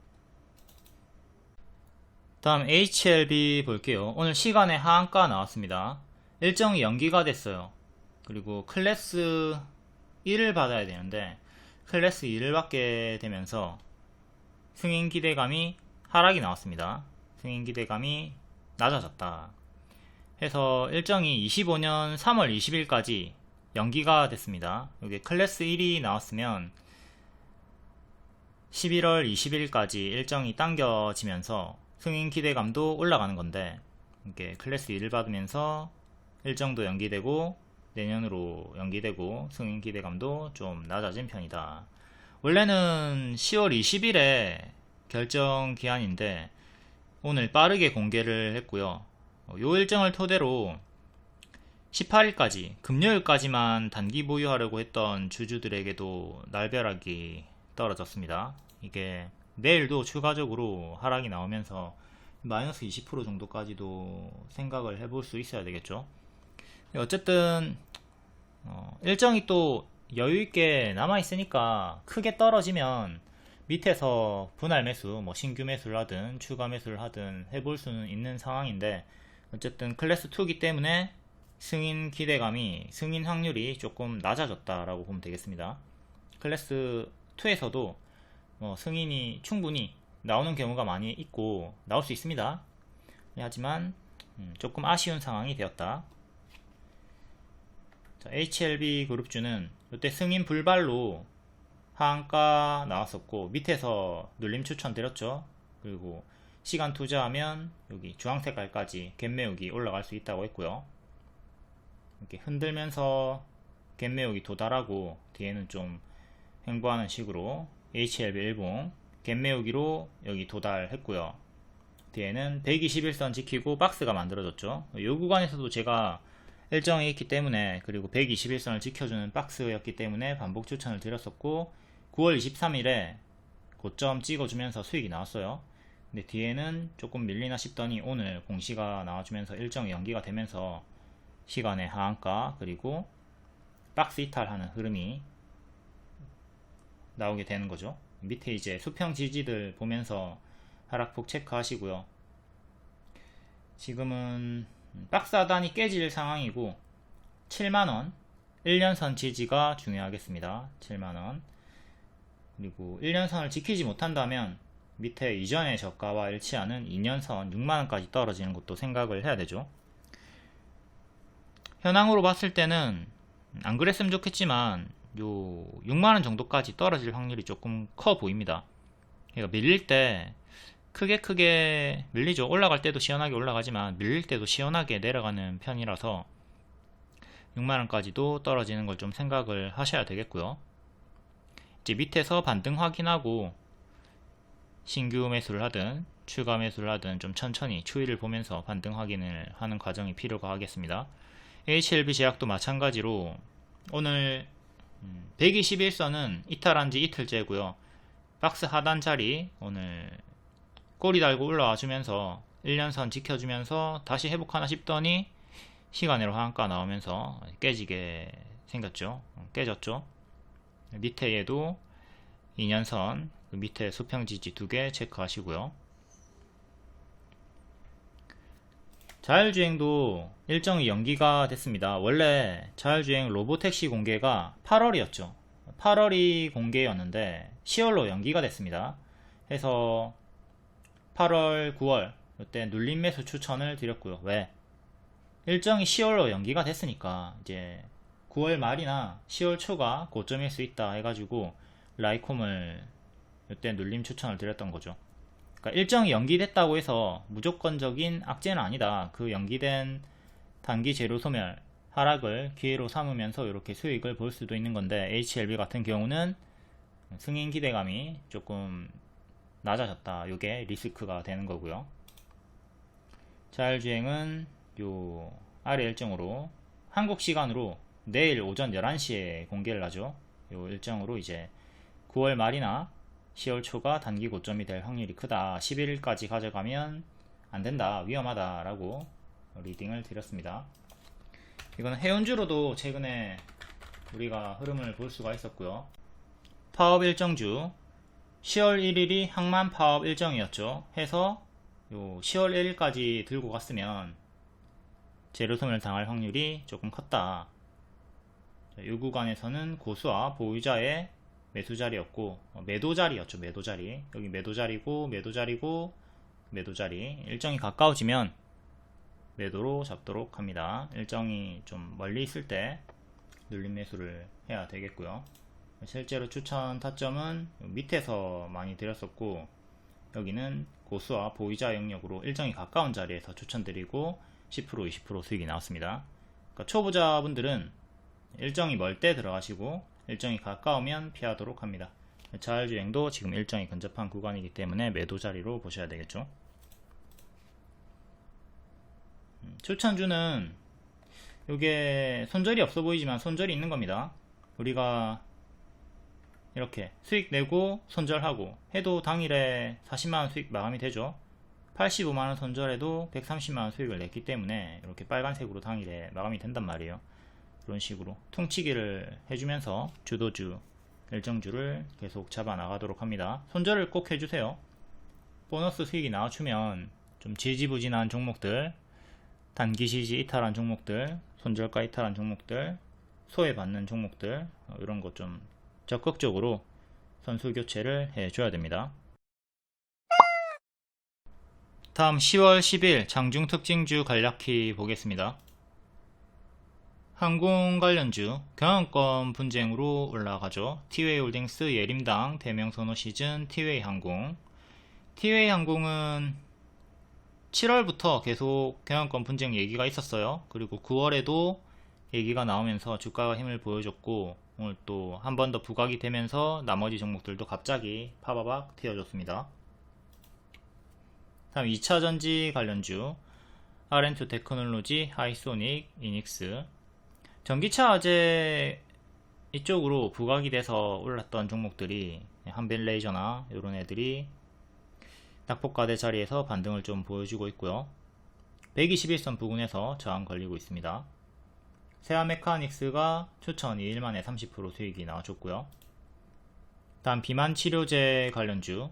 다음 HLB 볼게요. 오늘 시간에 하한가 나왔습니다. 일정이 연기가 됐어요. 그리고 클래스 1을 받아야 되는데 클래스 2를 받게 되면서 승인 기대감이 하락이 나왔습니다. 승인 기대감이 낮아졌다 해서 일정이 25년 3월 20일까지 연기가 됐습니다. 여기 클래스 1이 나왔으면 11월 20일까지 일정이 당겨지면서 승인 기대감도 올라가는 건데, 이렇게 클래스 2를 받으면서 일정도 연기되고 내년으로 연기되고 승인 기대감도 좀 낮아진 편이다. 원래는 10월 20일에 결정 기한인데 오늘 빠르게 공개를 했고요. 요 일정을 토대로 18일까지 금요일까지만 단기 보유하려고 했던 주주들에게도 날벼락이 떨어졌습니다. 이게 내일도 추가적으로 하락이 나오면서 마이너스 20% 정도까지도 생각을 해볼 수 있어야 되겠죠. 어쨌든 일정이 또 여유있게 남아있으니까 크게 떨어지면 밑에서 분할 매수, 뭐 신규 매수를 하든 추가 매수를 하든 해볼 수는 있는 상황인데, 어쨌든 클래스 2기 때문에 승인 기대감이, 승인 확률이 조금 낮아졌다라고 보면 되겠습니다. 클래스 2에서도 승인이 충분히 나오는 경우가 많이 있고 나올 수 있습니다. 하지만 조금 아쉬운 상황이 되었다. 자, HLB 그룹주는 이때 승인 불발로 하한가 나왔었고 밑에서 눌림 추천 드렸죠. 그리고 시간 투자하면 여기 주황 색깔까지 갭매우기 올라갈 수 있다고 했고요. 이렇게 흔들면서 갭매우기 도달하고 뒤에는 좀 횡보하는 식으로 HLB 일봉 갭매우기로 여기 도달했고요. 뒤에는 121선 지키고 박스가 만들어졌죠. 이 구간에서도 제가 일정이 있기 때문에, 그리고 121선을 지켜주는 박스였기 때문에 반복 추천을 드렸었고 9월 23일에 고점 찍어주면서 수익이 나왔어요. 근데 뒤에는 조금 밀리나 싶더니 오늘 공시가 나와주면서 일정이 연기가 되면서 시간의 하한가 그리고 박스 이탈하는 흐름이 나오게 되는 거죠. 밑에 이제 수평 지지들 보면서 하락폭 체크하시고요. 지금은 박스 하단이 깨질 상황이고 7만원 1년선 지지가 중요하겠습니다. 7만원. 그리고 1년선을 지키지 못한다면 밑에 이전의 저가와 일치하는 2년선 6만원까지 떨어지는 것도 생각을 해야 되죠. 현황으로 봤을 때는 안 그랬으면 좋겠지만 요 6만원 정도까지 떨어질 확률이 조금 커 보입니다. 그러니까 밀릴 때 크게 밀리죠. 올라갈 때도 시원하게 올라가지만 밀릴 때도 시원하게 내려가는 편이라서 6만원까지도 떨어지는 걸 좀 생각을 하셔야 되겠고요. 이제 밑에서 반등 확인하고 신규 매수를 하든 추가 매수를 하든 좀 천천히 추이를 보면서 반등 확인을 하는 과정이 필요가 하겠습니다. HLB 제약도 마찬가지로 오늘 121선은 이탈한 지 이틀째고요. 박스 하단 자리 오늘 꼬리 달고 올라와 주면서 1년선 지켜주면서 다시 회복하나 싶더니 시간으로 하한가 나오면서 깨지게 생겼죠. 깨졌죠. 밑에 얘도 2년선 그 밑에 수평지지 2개 체크하시고요. 자율주행도 일정이 연기가 됐습니다. 원래 자율주행 로보택시 공개가 8월이었죠. 8월이 공개였는데 10월로 연기가 됐습니다. 해서 8월, 9월 이때 눌림 매수 추천을 드렸고요. 왜? 일정이 10월로 연기가 됐으니까 이제 9월 말이나 10월 초가 고점일 수 있다 해가지고 라이콤을 이때 눌림 추천을 드렸던 거죠. 그러니까 일정이 연기됐다고 해서 무조건적인 악재는 아니다. 그 연기된 단기 재료 소멸 하락을 기회로 삼으면서 이렇게 수익을 볼 수도 있는 건데, HLB 같은 경우는 승인 기대감이 조금 낮아졌다. 이게 리스크가 되는 거고요. 자율주행은 요 아래 일정으로 한국 시간으로 내일 오전 11시에 공개를 하죠. 요 일정으로 이제 9월 말이나 10월 초가 단기 고점이 될 확률이 크다. 11일까지 가져가면 안된다. 위험하다. 라고 리딩을 드렸습니다. 이거는 해운주로도 최근에 우리가 흐름을 볼 수가 있었고요. 파업 일정주 10월 1일이 항만 파업 일정이었죠. 해서 요 10월 1일까지 들고 갔으면 재료소멸 당할 확률이 조금 컸다. 이 구간에서는 고수와 보유자의 매수자리였고 매도자리였죠. 매도자리. 여기 매도자리고 매도자리고 매도자리. 일정이 가까워지면 매도로 잡도록 합니다. 일정이 좀 멀리 있을 때 눌림 매수를 해야 되겠고요. 실제로 추천 타점은 밑에서 많이 드렸었고, 여기는 고수와 보유자 영역으로 일정이 가까운 자리에서 추천드리고 10% 20% 수익이 나왔습니다. 그러니까 초보자분들은 일정이 멀 때 들어가시고 일정이 가까우면 피하도록 합니다. 자율주행도 지금 일정이 근접한 구간이기 때문에 매도 자리로 보셔야 되겠죠. 추천주는 이게 손절이 없어 보이지만 손절이 있는 겁니다. 우리가 이렇게 수익 내고 손절하고 해도 당일에 40만원 수익 마감이 되죠. 85만원 손절해도 130만원 수익을 냈기 때문에 이렇게 빨간색으로 당일에 마감이 된단 말이에요. 그런 식으로 퉁치기를 해주면서 주도주, 일정주를 계속 잡아 나가도록 합니다. 손절을 꼭 해주세요. 보너스 수익이 나와주면 좀 지지부진한 종목들, 단기 지지 이탈한 종목들, 손절가 이탈한 종목들, 소외받는 종목들, 이런 거 좀 적극적으로 선수 교체를 해줘야 됩니다. 다음 10월 10일 장중 특징주 간략히 보겠습니다. 항공 관련주 경영권 분쟁으로 올라가죠. 티웨이 홀딩스, 예림당, 대명선호 시즌, 티웨이 항공. 티웨이 항공은 7월부터 계속 경영권 분쟁 얘기가 있었어요. 그리고 9월에도 얘기가 나오면서 주가가 힘을 보여줬고 오늘 또 한 번 더 부각이 되면서 나머지 종목들도 갑자기 파바박 튀어줬습니다. 다음 2차전지 관련주 R&2 테크놀로지, 하이소닉, 이닉스. 전기차 화재 이쪽으로 부각이 돼서 올랐던 종목들이 한빛레이저나 이런 애들이 낙폭과대 자리에서 반등을 좀 보여주고 있고요. 121선 부근에서 저항 걸리고 있습니다. 세아메카닉스가 추천 2일 만에 30% 수익이 나와줬고요. 다음 비만 치료제 관련주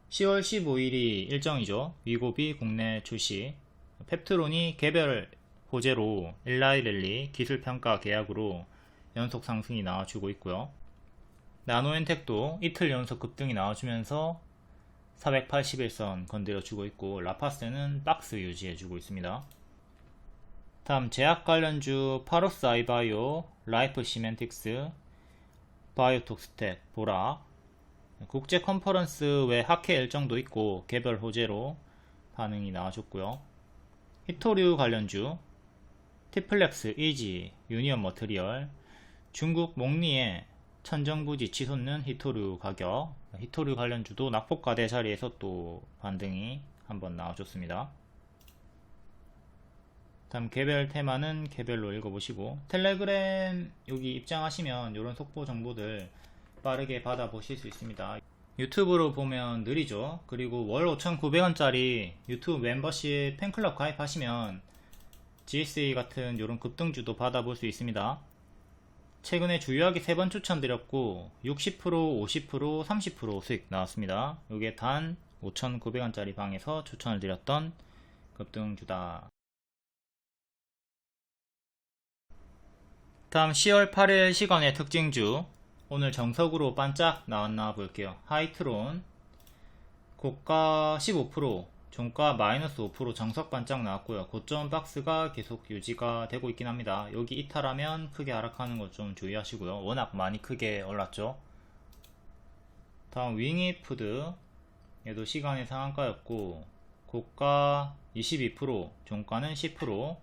10월 15일이 일정이죠. 위고비 국내 출시. 펩트론이 개별 호재로 일라이랠리 기술평가 계약으로 연속 상승이 나와주고 있고요. 나노엔텍도 이틀 연속 급등이 나와주면서 481선 건드려주고 있고 라파스는 박스 유지해주고 있습니다. 다음 제약 관련주 파로스 아이바이오, 라이프 시멘틱스, 바이오톡스텍, 보라. 국제 컨퍼런스 외 학회 일정도 있고 개별 호재로 반응이 나와줬고요. 히토류 관련주 티플렉스, 이지, 유니언 머트리얼. 중국 목리에 천정부지 치솟는 히토류 가격. 히토류 관련주도 낙폭과대 자리에서 또 반등이 한번 나와줬습니다. 다음 개별 테마는 개별로 읽어보시고 텔레그램 여기 입장하시면 이런 속보 정보들 빠르게 받아보실 수 있습니다. 유튜브로 보면 느리죠. 그리고 월 5,900원짜리 유튜브 멤버십 팬클럽 가입하시면 GSA 같은 이런 급등주도 받아볼 수 있습니다. 최근에 주요하게 3번 추천드렸고 60%, 50%, 30% 수익 나왔습니다. 이게 단 5,900원짜리 방에서 추천을 드렸던 급등주다. 다음 10월 8일 시간의 특징주 오늘 정석으로 반짝 나왔나 볼게요. 하이트론 고가 15%, 종가 마이너스 5% 정석 반짝 나왔고요. 고점 박스가 계속 유지가 되고 있긴 합니다. 여기 이탈하면 크게 하락하는 거 좀 주의하시고요. 워낙 많이 크게 올랐죠. 다음 윙이푸드 얘도 시간의 상한가였고 고가 22%, 종가는 10%.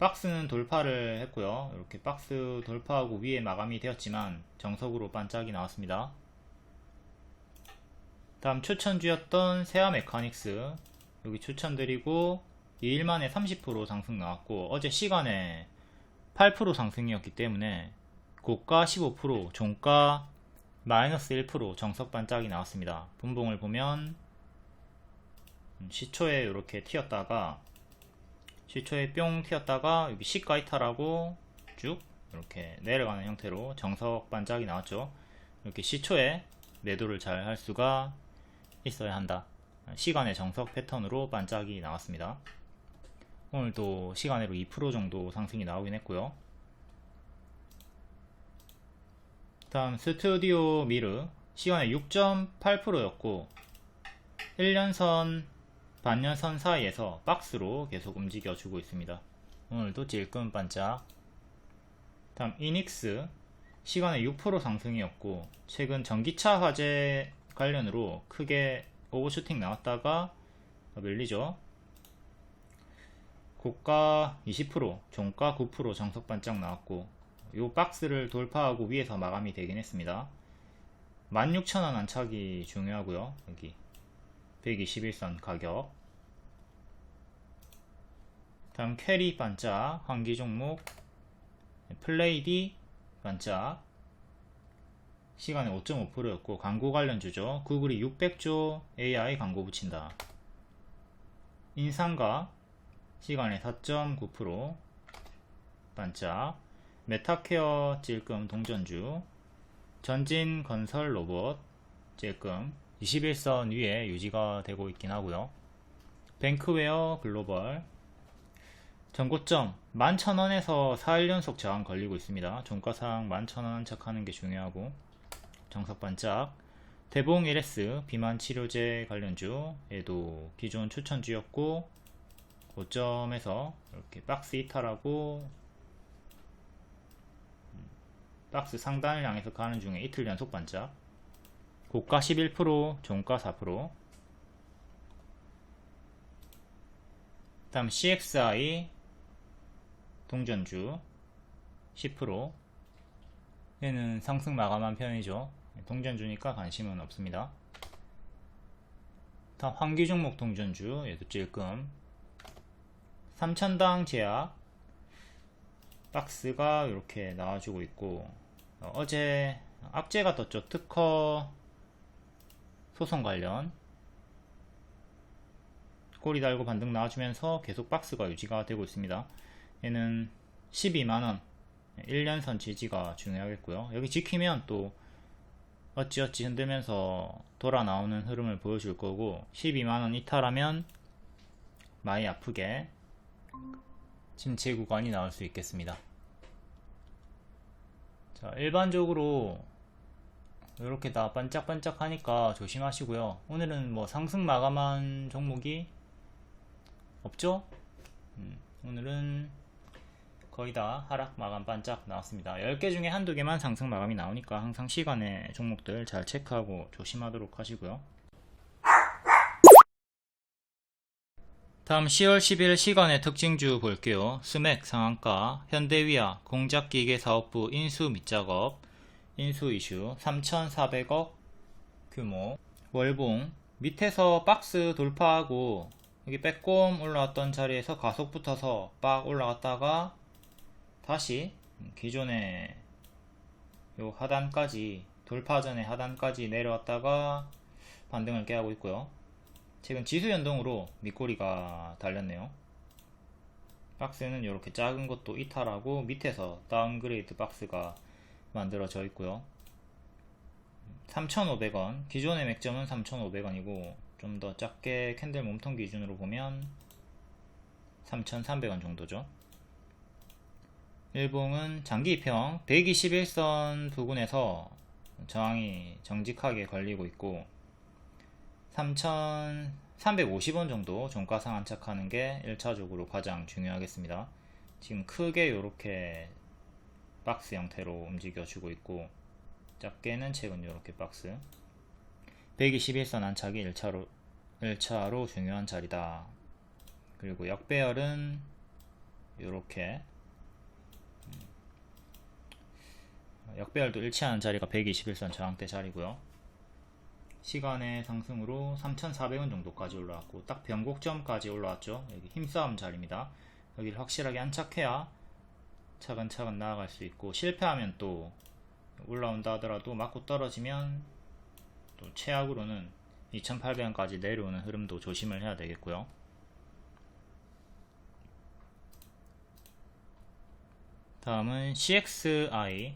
박스는 돌파를 했고요. 이렇게 박스 돌파하고 위에 마감이 되었지만 정석으로 반짝이 나왔습니다. 다음 추천주였던 세아메카닉스 여기 추천드리고 2일 만에 30% 상승 나왔고 어제 시간에 8% 상승이었기 때문에 고가 15%, 종가 마이너스 1% 정석 반짝이 나왔습니다. 분봉을 보면 시초에 이렇게 튀었다가 시초에 뿅 튀었다가 여기 시가 이탈하고 쭉 이렇게 내려가는 형태로 정석 반짝이 나왔죠. 이렇게 시초에 매도를 잘 할 수가 있어야 한다. 시간의 정석 패턴으로 반짝이 나왔습니다. 오늘도 시간으로 2% 정도 상승이 나오긴 했고요. 다음 스튜디오 미르 시간에 6.8%였고 1년선 반년선 사이에서 박스로 계속 움직여주고 있습니다. 오늘도 질끈 반짝. 다음 이닉스 시간에 6% 상승이었고 최근 전기차 화재 관련으로 크게 오버슈팅 나왔다가 밀리죠. 고가 20%, 종가 9% 정석 반짝 나왔고 요 박스를 돌파하고 위에서 마감이 되긴 했습니다. 16,000원 안착이 중요하고요. 여기 121선 가격. 다음 캐리 반짝 환기 종목, 플레이디 반짝, 시간에 5.5%였고 광고 관련주죠. 구글이 600조 AI 광고 붙인다. 인상가 시간에 4.9% 반짝, 메타케어 찔끔 동전주, 전진 건설 로봇 찔끔 21선 위에 유지가 되고 있긴 하고요. 뱅크웨어 글로벌 전고점 11,000원에서 4일 연속 저항 걸리고 있습니다. 종가상 11,000원 안착하는 게 중요하고, 정석 반짝 대봉 1S 비만 치료제 관련주 얘도 기존 추천주였고, 고점에서 이렇게 박스 이탈하고 박스 상단을 향해서 가는 중에 이틀 연속 반짝, 고가 11%, 종가 4%. 다음 CXI 동전주 10%. 얘는 상승 마감한 편이죠. 동전주니까 관심은 없습니다. 다음 환기 종목 동전주 얘도 찔끔. 3,000당 제약 박스가 이렇게 나와주고 있고, 어제 악재가 떴죠. 특허 소송 관련 꼬리 달고 반등 나와주면서 계속 박스가 유지가 되고 있습니다. 얘는 12만원 1년선 지지가 중요하겠고요. 여기 지키면 또 어찌어찌 흔들면서 돌아 나오는 흐름을 보여줄 거고, 12만원 이탈하면 많이 아프게 침체 구간이 나올 수 있겠습니다. 자, 일반적으로 이렇게 다 반짝반짝 하니까 조심하시고요. 오늘은 뭐 상승 마감한 종목이 없죠? 오늘은 거의 다 하락 마감 반짝 나왔습니다. 10개 중에 한두 개만 상승 마감이 나오니까 항상 시간에 종목들 잘 체크하고 조심하도록 하시고요. 다음 10월 10일 시간의 특징주 볼게요. 스맥 상한가, 현대위아 공작기계사업부 인수 밑작업, 인수 이슈 3,400억 규모, 월봉 밑에서 박스 돌파하고 여기 빼꼼 올라왔던 자리에서 가속 붙어서 빡 올라갔다가 다시 기존의 요 하단까지, 돌파 전에 하단까지 내려왔다가 반등을 깨하고 있고요. 최근 지수 연동으로 밑꼬리가 달렸네요. 박스는 이렇게 작은 것도 이탈하고 밑에서 다운그레이드 박스가 만들어져 있고요. 3,500원, 기존의 맥점은 3,500원이고 좀 더 작게 캔들 몸통 기준으로 보면 3,300원 정도죠. 일봉은 장기 입형 121선 부근에서 저항이 정직하게 걸리고 있고, 3,350원 정도 종가상 안착하는 게 1차적으로 가장 중요하겠습니다. 지금 크게 이렇게 박스 형태로 움직여주고 있고, 작게는 최근 이렇게 박스 121선 안착이 1차로 중요한 자리다. 그리고 역배열은 이렇게 역배열도 일치하는 자리가 121선 저항대 자리고요. 시간의 상승으로 3,400원 정도까지 올라왔고, 딱 변곡점까지 올라왔죠. 여기 힘싸움 자리입니다. 여기를 확실하게 안착해야 차근차근 나아갈 수 있고, 실패하면 또 올라온다 하더라도 맞고 떨어지면 또 최악으로는 2,800원까지 내려오는 흐름도 조심을 해야 되겠고요. 다음은 CXI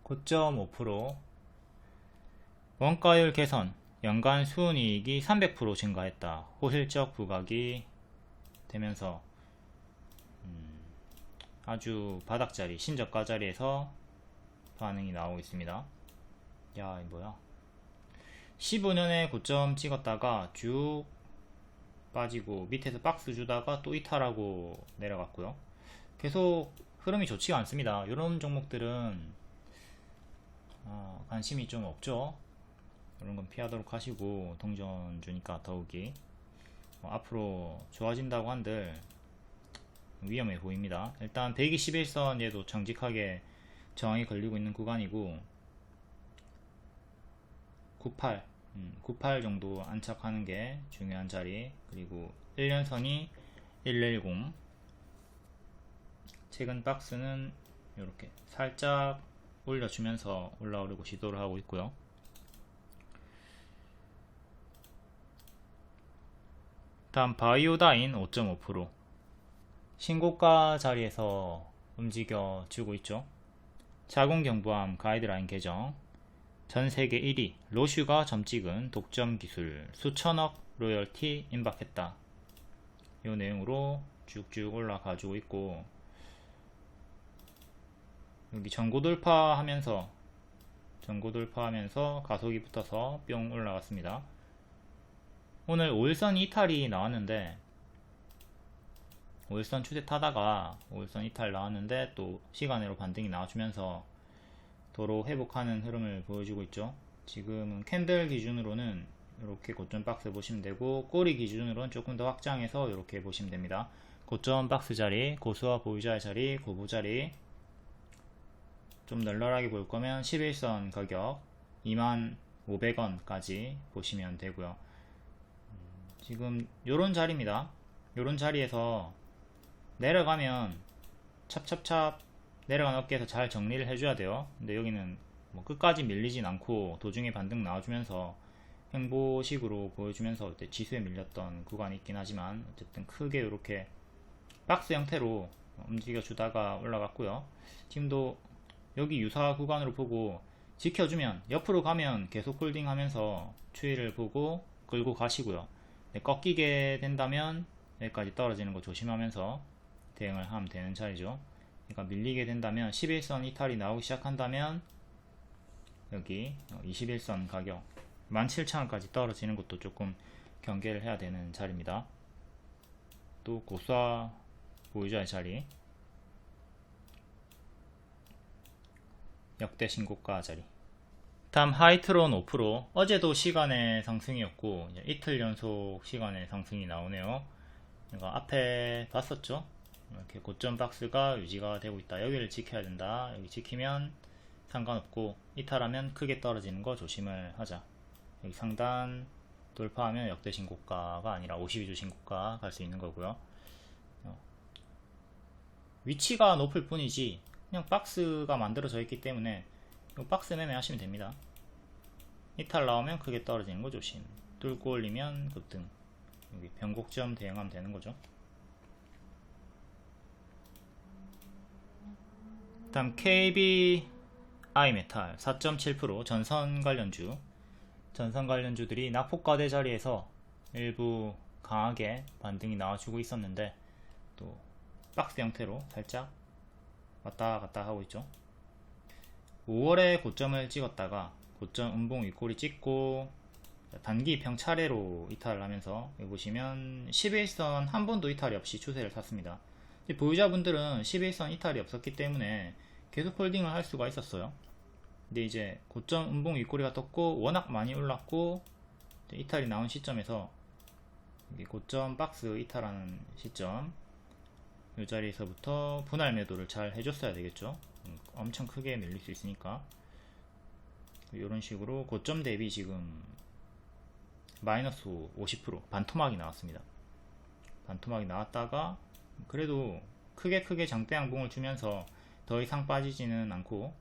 고점 5%, 원가율 개선, 연간 수은이익이 300% 증가했다. 호실적 부각이 되면서 아주 바닥자리, 신저가 자리에서 반응이 나오고 있습니다. 야, 이 뭐야? 15년에 고점 찍었다가 쭉 빠지고 밑에서 박스 주다가 또 이탈하고 내려갔고요. 계속 흐름이 좋지가 않습니다. 이런 종목들은 관심이 좀 없죠. 이런 건 피하도록 하시고, 동전주니까 더욱이 앞으로 좋아진다고 한들 위험해 보입니다. 일단 121선 얘도 정직하게 저항이 걸리고 있는 구간이고 98 정도 안착하는 게 중요한 자리, 그리고 1년선이 110, 최근 박스는 이렇게 살짝 올려주면서 올라오려고 시도를 하고 있고요. 다음 바이오다인 5.5% 신고가 자리에서 움직여 주고 있죠. 자궁경부암 가이드라인 개정, 전세계 1위 로슈가 점찍은 독점 기술 수천억 로열티 임박했다. 이 내용으로 쭉쭉 올라가 주고 있고, 여기 전고 돌파하면서 가속이 붙어서 뿅 올라갔습니다. 오늘 5일선 이탈이 나왔는데, 5일선 추세 타다가 5일선 이탈 나왔는데 또 시간으로 반등이 나와주면서 도로 회복하는 흐름을 보여주고 있죠. 지금은 캔들 기준으로는 이렇게 고점 박스 보시면 되고, 꼬리 기준으로는 조금 더 확장해서 이렇게 보시면 됩니다. 고점 박스 자리, 고수와 보유자의 자리, 고부 자리, 좀 널널하게 볼 거면 11선 가격 25,500원까지 보시면 되고요. 지금 요런 자리입니다. 요런 자리에서 내려가면 찹찹찹 내려간 어깨에서 잘 정리를 해줘야 돼요. 근데 여기는 뭐 끝까지 밀리진 않고 도중에 반등 나와주면서 횡보식으로 보여주면서 지수에 밀렸던 구간이 있긴 하지만, 어쨌든 크게 이렇게 박스 형태로 움직여 주다가 올라갔고요. 지금도 여기 유사 구간으로 보고 지켜주면, 옆으로 가면 계속 홀딩 하면서 추이를 보고 끌고 가시고요. 꺾이게 된다면 여기까지 떨어지는 거 조심하면서 대응을 하면 되는 자리죠. 그러니까 밀리게 된다면 11선 이탈이 나오기 시작한다면 여기 21선 가격 17,000원까지 떨어지는 것도 조금 경계를 해야 되는 자리입니다. 또 고수와 보유자의 자리, 역대 신고가 자리. 다음 하이트론 5%, 어제도 시간의 상승이었고 이틀 연속 시간의 상승이 나오네요. 이거 앞에 봤었죠? 이렇게 고점 박스가 유지가 되고 있다. 여기를 지켜야 된다. 여기 지키면 상관없고 이탈하면 크게 떨어지는 거 조심을 하자. 여기 상단 돌파하면 역대 신고가가 아니라 52주 신고가 갈 수 있는 거고요. 위치가 높을 뿐이지 그냥 박스가 만들어져 있기 때문에 이 박스 매매 하시면 됩니다. 이탈 나오면 크게 떨어지는 거 조심. 뚫고 올리면 급등. 여기 변곡점 대응하면 되는 거죠. 다음 KBI 메탈 4.7% 전선 관련주들이 낙폭과대 자리에서 일부 강하게 반등이 나와주고 있었는데 또 박스 형태로 살짝 왔다 갔다 하고 있죠. 5월에 고점을 찍었다가 고점 음봉 윗꼬리 찍고 단기 평 차례로 이탈을 하면서 여기 보시면 11선 한 번도 이탈이 없이 추세를 탔습니다. 보유자분들은 11선 이탈이 없었기 때문에 계속 홀딩을 할 수가 있었어요. 근데 이제 고점 음봉 윗꼬리가 떴고 워낙 많이 올랐고 이탈이 나온 시점에서 고점 박스 이탈하는 시점, 이 자리에서부터 분할 매도를 잘 해줬어야 되겠죠. 엄청 크게 밀릴 수 있으니까. 이런 식으로 고점 대비 지금 마이너스 50% 반토막이 나왔습니다. 반토막이 나왔다가 그래도 크게 장대 양봉을 주면서 더 이상 빠지지는 않고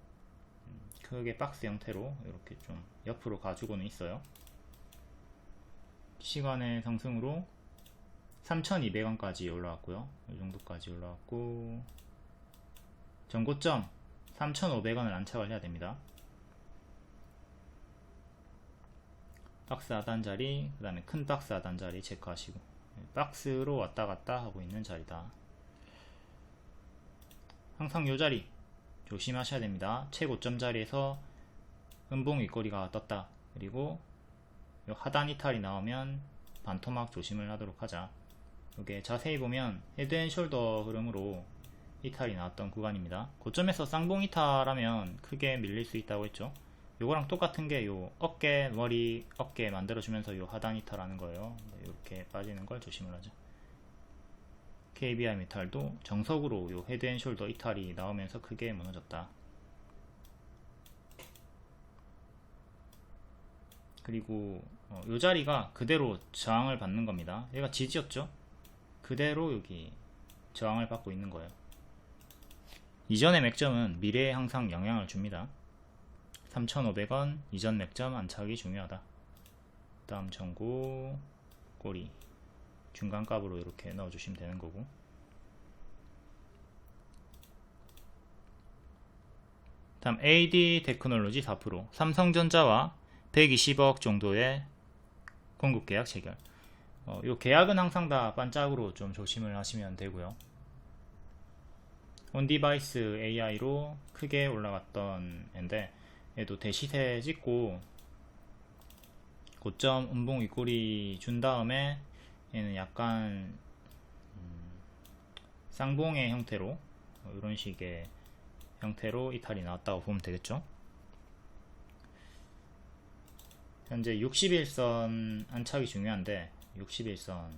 크게 박스 형태로 이렇게 좀 옆으로 가지고는 있어요. 시간의 상승으로 3,200원까지 올라왔고요. 이 정도까지 올라왔고 전고점 3,500원을 안착을 해야 됩니다. 박스 하단 자리, 그 다음에 큰 박스 하단 자리 체크하시고, 박스로 왔다 갔다 하고 있는 자리다. 항상 요 자리 조심하셔야 됩니다. 최고점 자리에서 음봉 윗꼬리가 떴다. 그리고 요 하단 이탈이 나오면 반토막 조심을 하도록 하자. 이게 자세히 보면 헤드앤숄더 흐름으로 이탈이 나왔던 구간입니다. 고점에서 쌍봉 이탈하면 크게 밀릴 수 있다고 했죠. 요거랑 똑같은 게 요 어깨, 머리, 어깨 만들어주면서 요 하단 이탈하는 거예요. 이렇게 빠지는 걸 조심을 하죠. KBI 메탈도 정석으로 요 헤드앤숄더 이탈이 나오면서 크게 무너졌다. 그리고 요 자리가 그대로 저항을 받는 겁니다. 얘가 지지였죠? 그대로 여기 저항을 받고 있는 거예요. 이전의 맥점은 미래에 항상 영향을 줍니다. 3,500원 이전 맥점 안착이 중요하다. 다음 전고 꼬리 중간값으로 이렇게 넣어주시면 되는 거고, 다음 AD 테크놀로지 4%, 삼성전자와 120억 정도의 공급 계약 체결. 요 계약은 항상 다 반짝으로 좀 조심을 하시면 되고요. 온디바이스 AI로 크게 올라갔던 앤데, 얘도 대시세 찍고 고점 음봉 윗꼬리 준 다음에 얘는 약간 쌍봉의 형태로 이런 식의 형태로 이탈이 나왔다고 보면 되겠죠. 현재 61선 안착이 중요한데, 61선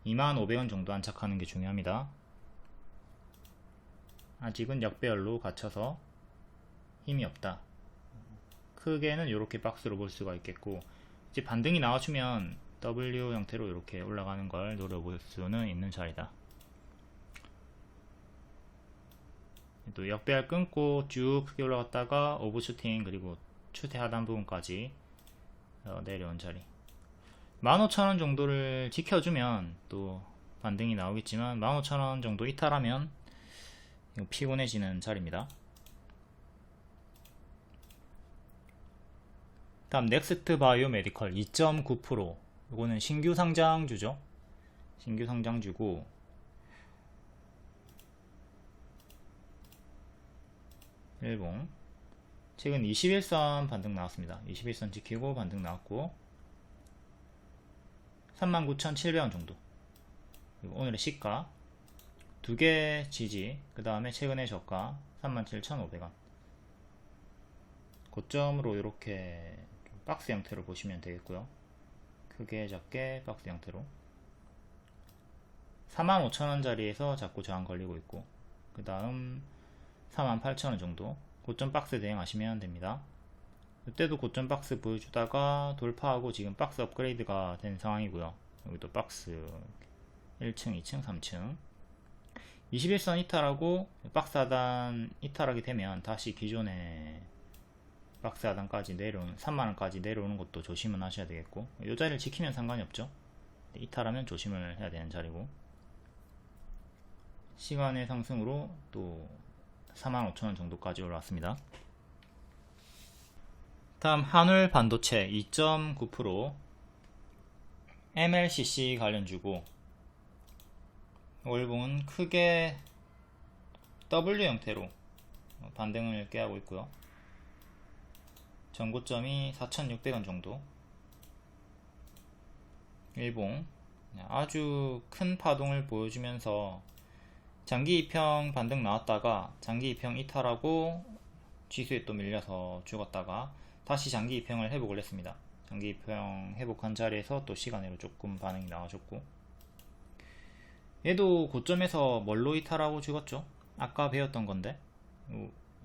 25,000원 정도 안착하는 게 중요합니다. 아직은 역배열로 갇혀서 힘이 없다. 크게는 이렇게 박스로 볼 수가 있겠고, 이제 반등이 나와주면 W 형태로 이렇게 올라가는 걸 노려볼 수는 있는 자리다. 또 역배열 끊고 쭉 크게 올라갔다가 오버슈팅 그리고 추세 하단 부분까지 내려온 자리, 15,000원 정도를 지켜주면 또 반등이 나오겠지만 15,000원 정도 이탈하면 피곤해지는 자리입니다. 다음 넥스트 바이오 메디컬 2.9%, 이거는 신규 상장주죠. 신규 상장주고, 일봉 최근 21선 반등 나왔습니다. 21선 지키고 반등 나왔고 39,700원 정도, 그리고 오늘의 시가 두 개 지지, 그 다음에 최근의 저가 37,500원, 고점으로 이렇게 박스 형태로 보시면 되겠고요. 크게 작게 박스 형태로 45,000원 자리에서 자꾸 저항 걸리고 있고, 그 다음 48,000원 정도 고점 박스 대응하시면 됩니다. 이때도 고점 박스 보여주다가 돌파하고 지금 박스 업그레이드가 된 상황이고요. 여기도 박스 1층, 2층, 3층 21선 이탈하고 박스 하단 이탈하게 되면 다시 기존의 박스 하단까지 내려오는 3만원까지 내려오는 것도 조심은 하셔야 되겠고, 이 자리를 지키면 상관이 없죠. 이탈하면 조심을 해야 되는 자리고, 시간의 상승으로 또 45,000원 정도까지 올라왔습니다. 다음 한울 반도체 2.9%, MLCC 관련주고, 월봉은 크게 W 형태로 반등을 꾀하고 있고요. 전고점이 4,600원 정도, 일봉 아주 큰 파동을 보여주면서 장기 이평 반등 나왔다가 장기 이평 이탈하고 지수에 또 밀려서 죽었다가 다시 장기 이평을 회복을 했습니다. 장기 이평 회복한 자리에서 또 시간으로 조금 반응이 나와줬고, 얘도 고점에서 뭘로 이탈하고 죽었죠? 아까 배웠던 건데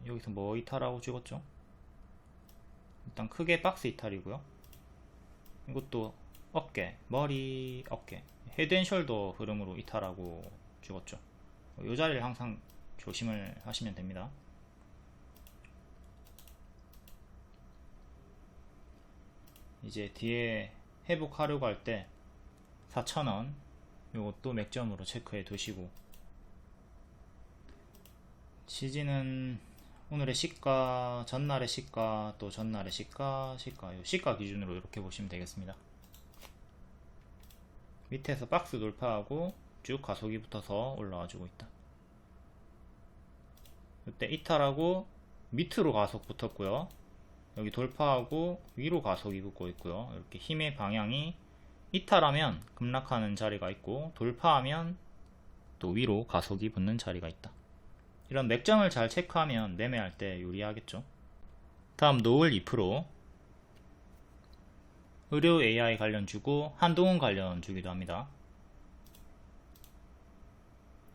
여기서 뭐 이탈하고 죽었죠? 일단 크게 박스 이탈이고요. 이것도 어깨, 머리, 어깨, 헤드앤숄더 흐름으로 이탈하고 죽었죠. 이 자리를 항상 조심을 하시면 됩니다. 이제 뒤에 회복하려고 할 때 4,000원 이것도 맥점으로 체크해 두시고, 지지는 오늘의 시가, 전날의 시가, 또 전날의 시가, 시가 기준으로 이렇게 보시면 되겠습니다. 밑에서 박스 돌파하고 쭉 가속이 붙어서 올라와 주고 있다. 이때 이탈하고 밑으로 가속 붙었고요. 여기 돌파하고 위로 가속이 붙고 있고요. 이렇게 힘의 방향이 이탈하면 급락하는 자리가 있고, 돌파하면 또 위로 가속이 붙는 자리가 있다. 이런 맥점을 잘 체크하면 매매할 때 유리하겠죠. 다음 노을 2%, 의료 AI 관련주고 한동훈 관련주기도 합니다.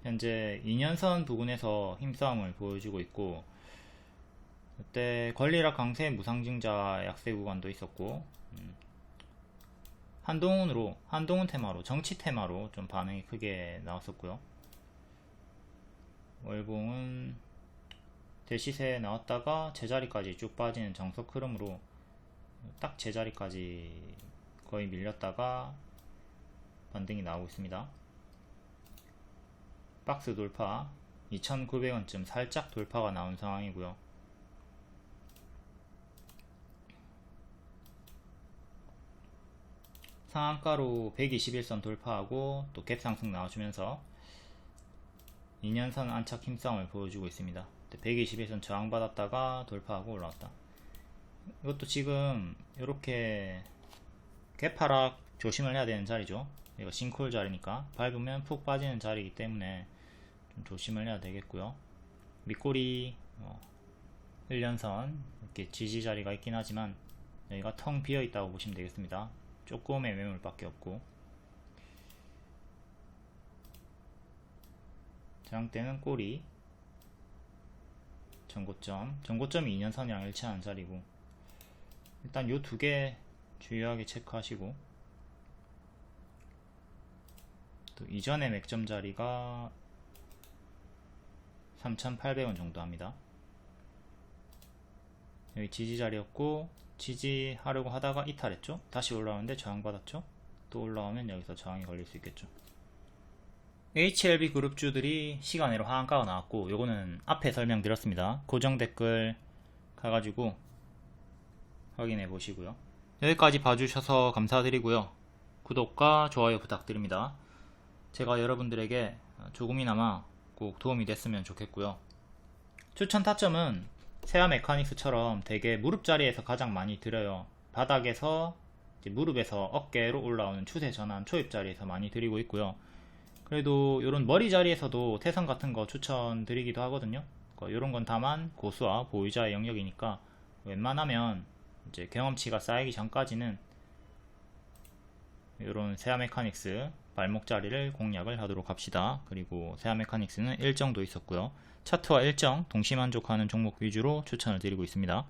현재 2년선 부근에서 힘싸움을 보여주고 있고, 그때 권리락 강세 무상증자 약세 구간도 있었고, 한동훈 테마로, 정치 테마로 좀 반응이 크게 나왔었고요. 월봉은 대시세에 나왔다가 제자리까지 쭉 빠지는 정석 흐름으로 딱 제자리까지 거의 밀렸다가 반등이 나오고 있습니다. 박스 돌파 2,900원쯤 살짝 돌파가 나온 상황이고요. 상한가로 121선 돌파하고 또 갭 상승 나와주면서 2년선 안착 힘싸움을 보여주고 있습니다. 121선 저항받았다가 돌파하고 올라왔다. 이것도 지금 이렇게 갭 하락 조심을 해야 되는 자리죠. 이거 싱크홀 자리니까 밟으면 푹 빠지는 자리이기 때문에 좀 조심을 해야 되겠고요. 밑꼬리 1년선 이렇게 지지 자리가 있긴 하지만 여기가 텅 비어 있다고 보시면 되겠습니다. 조금의 매물밖에 없고, 저항대는 꼬리, 전고점이 2년선이랑 일치하는 자리고, 일단 요 두 개 주의하게 체크하시고, 또 이전의 맥점 자리가 3,800원 정도 합니다. 여기 지지 자리였고, 지지하려고 하다가 이탈했죠. 다시 올라오는데 저항받았죠. 또 올라오면 여기서 저항이 걸릴 수 있겠죠. HLB 그룹주들이 시간으로 하한가가 나왔고, 요거는 앞에 설명드렸습니다. 고정 댓글 가가지고 확인해 보시고요. 여기까지 봐주셔서 감사드리고요. 구독과 좋아요 부탁드립니다. 제가 여러분들에게 조금이나마 꼭 도움이 됐으면 좋겠고요. 추천 타점은 세아 메카닉스처럼 되게 무릎 자리에서 가장 많이 드려요. 바닥에서 이제 무릎에서 어깨로 올라오는 추세 전환 초입 자리에서 많이 드리고 있고요. 그래도 이런 머리 자리에서도 태선 같은 거 추천드리기도 하거든요. 이런 건 다만 고수와 보유자의 영역이니까 웬만하면 이제 경험치가 쌓이기 전까지는 이런 세아 메카닉스 발목 자리를 공략을 하도록 합시다. 그리고 세아 메카닉스는 일정도 있었고요. 차트와 일정 동시 만족하는 종목 위주로 추천을 드리고 있습니다.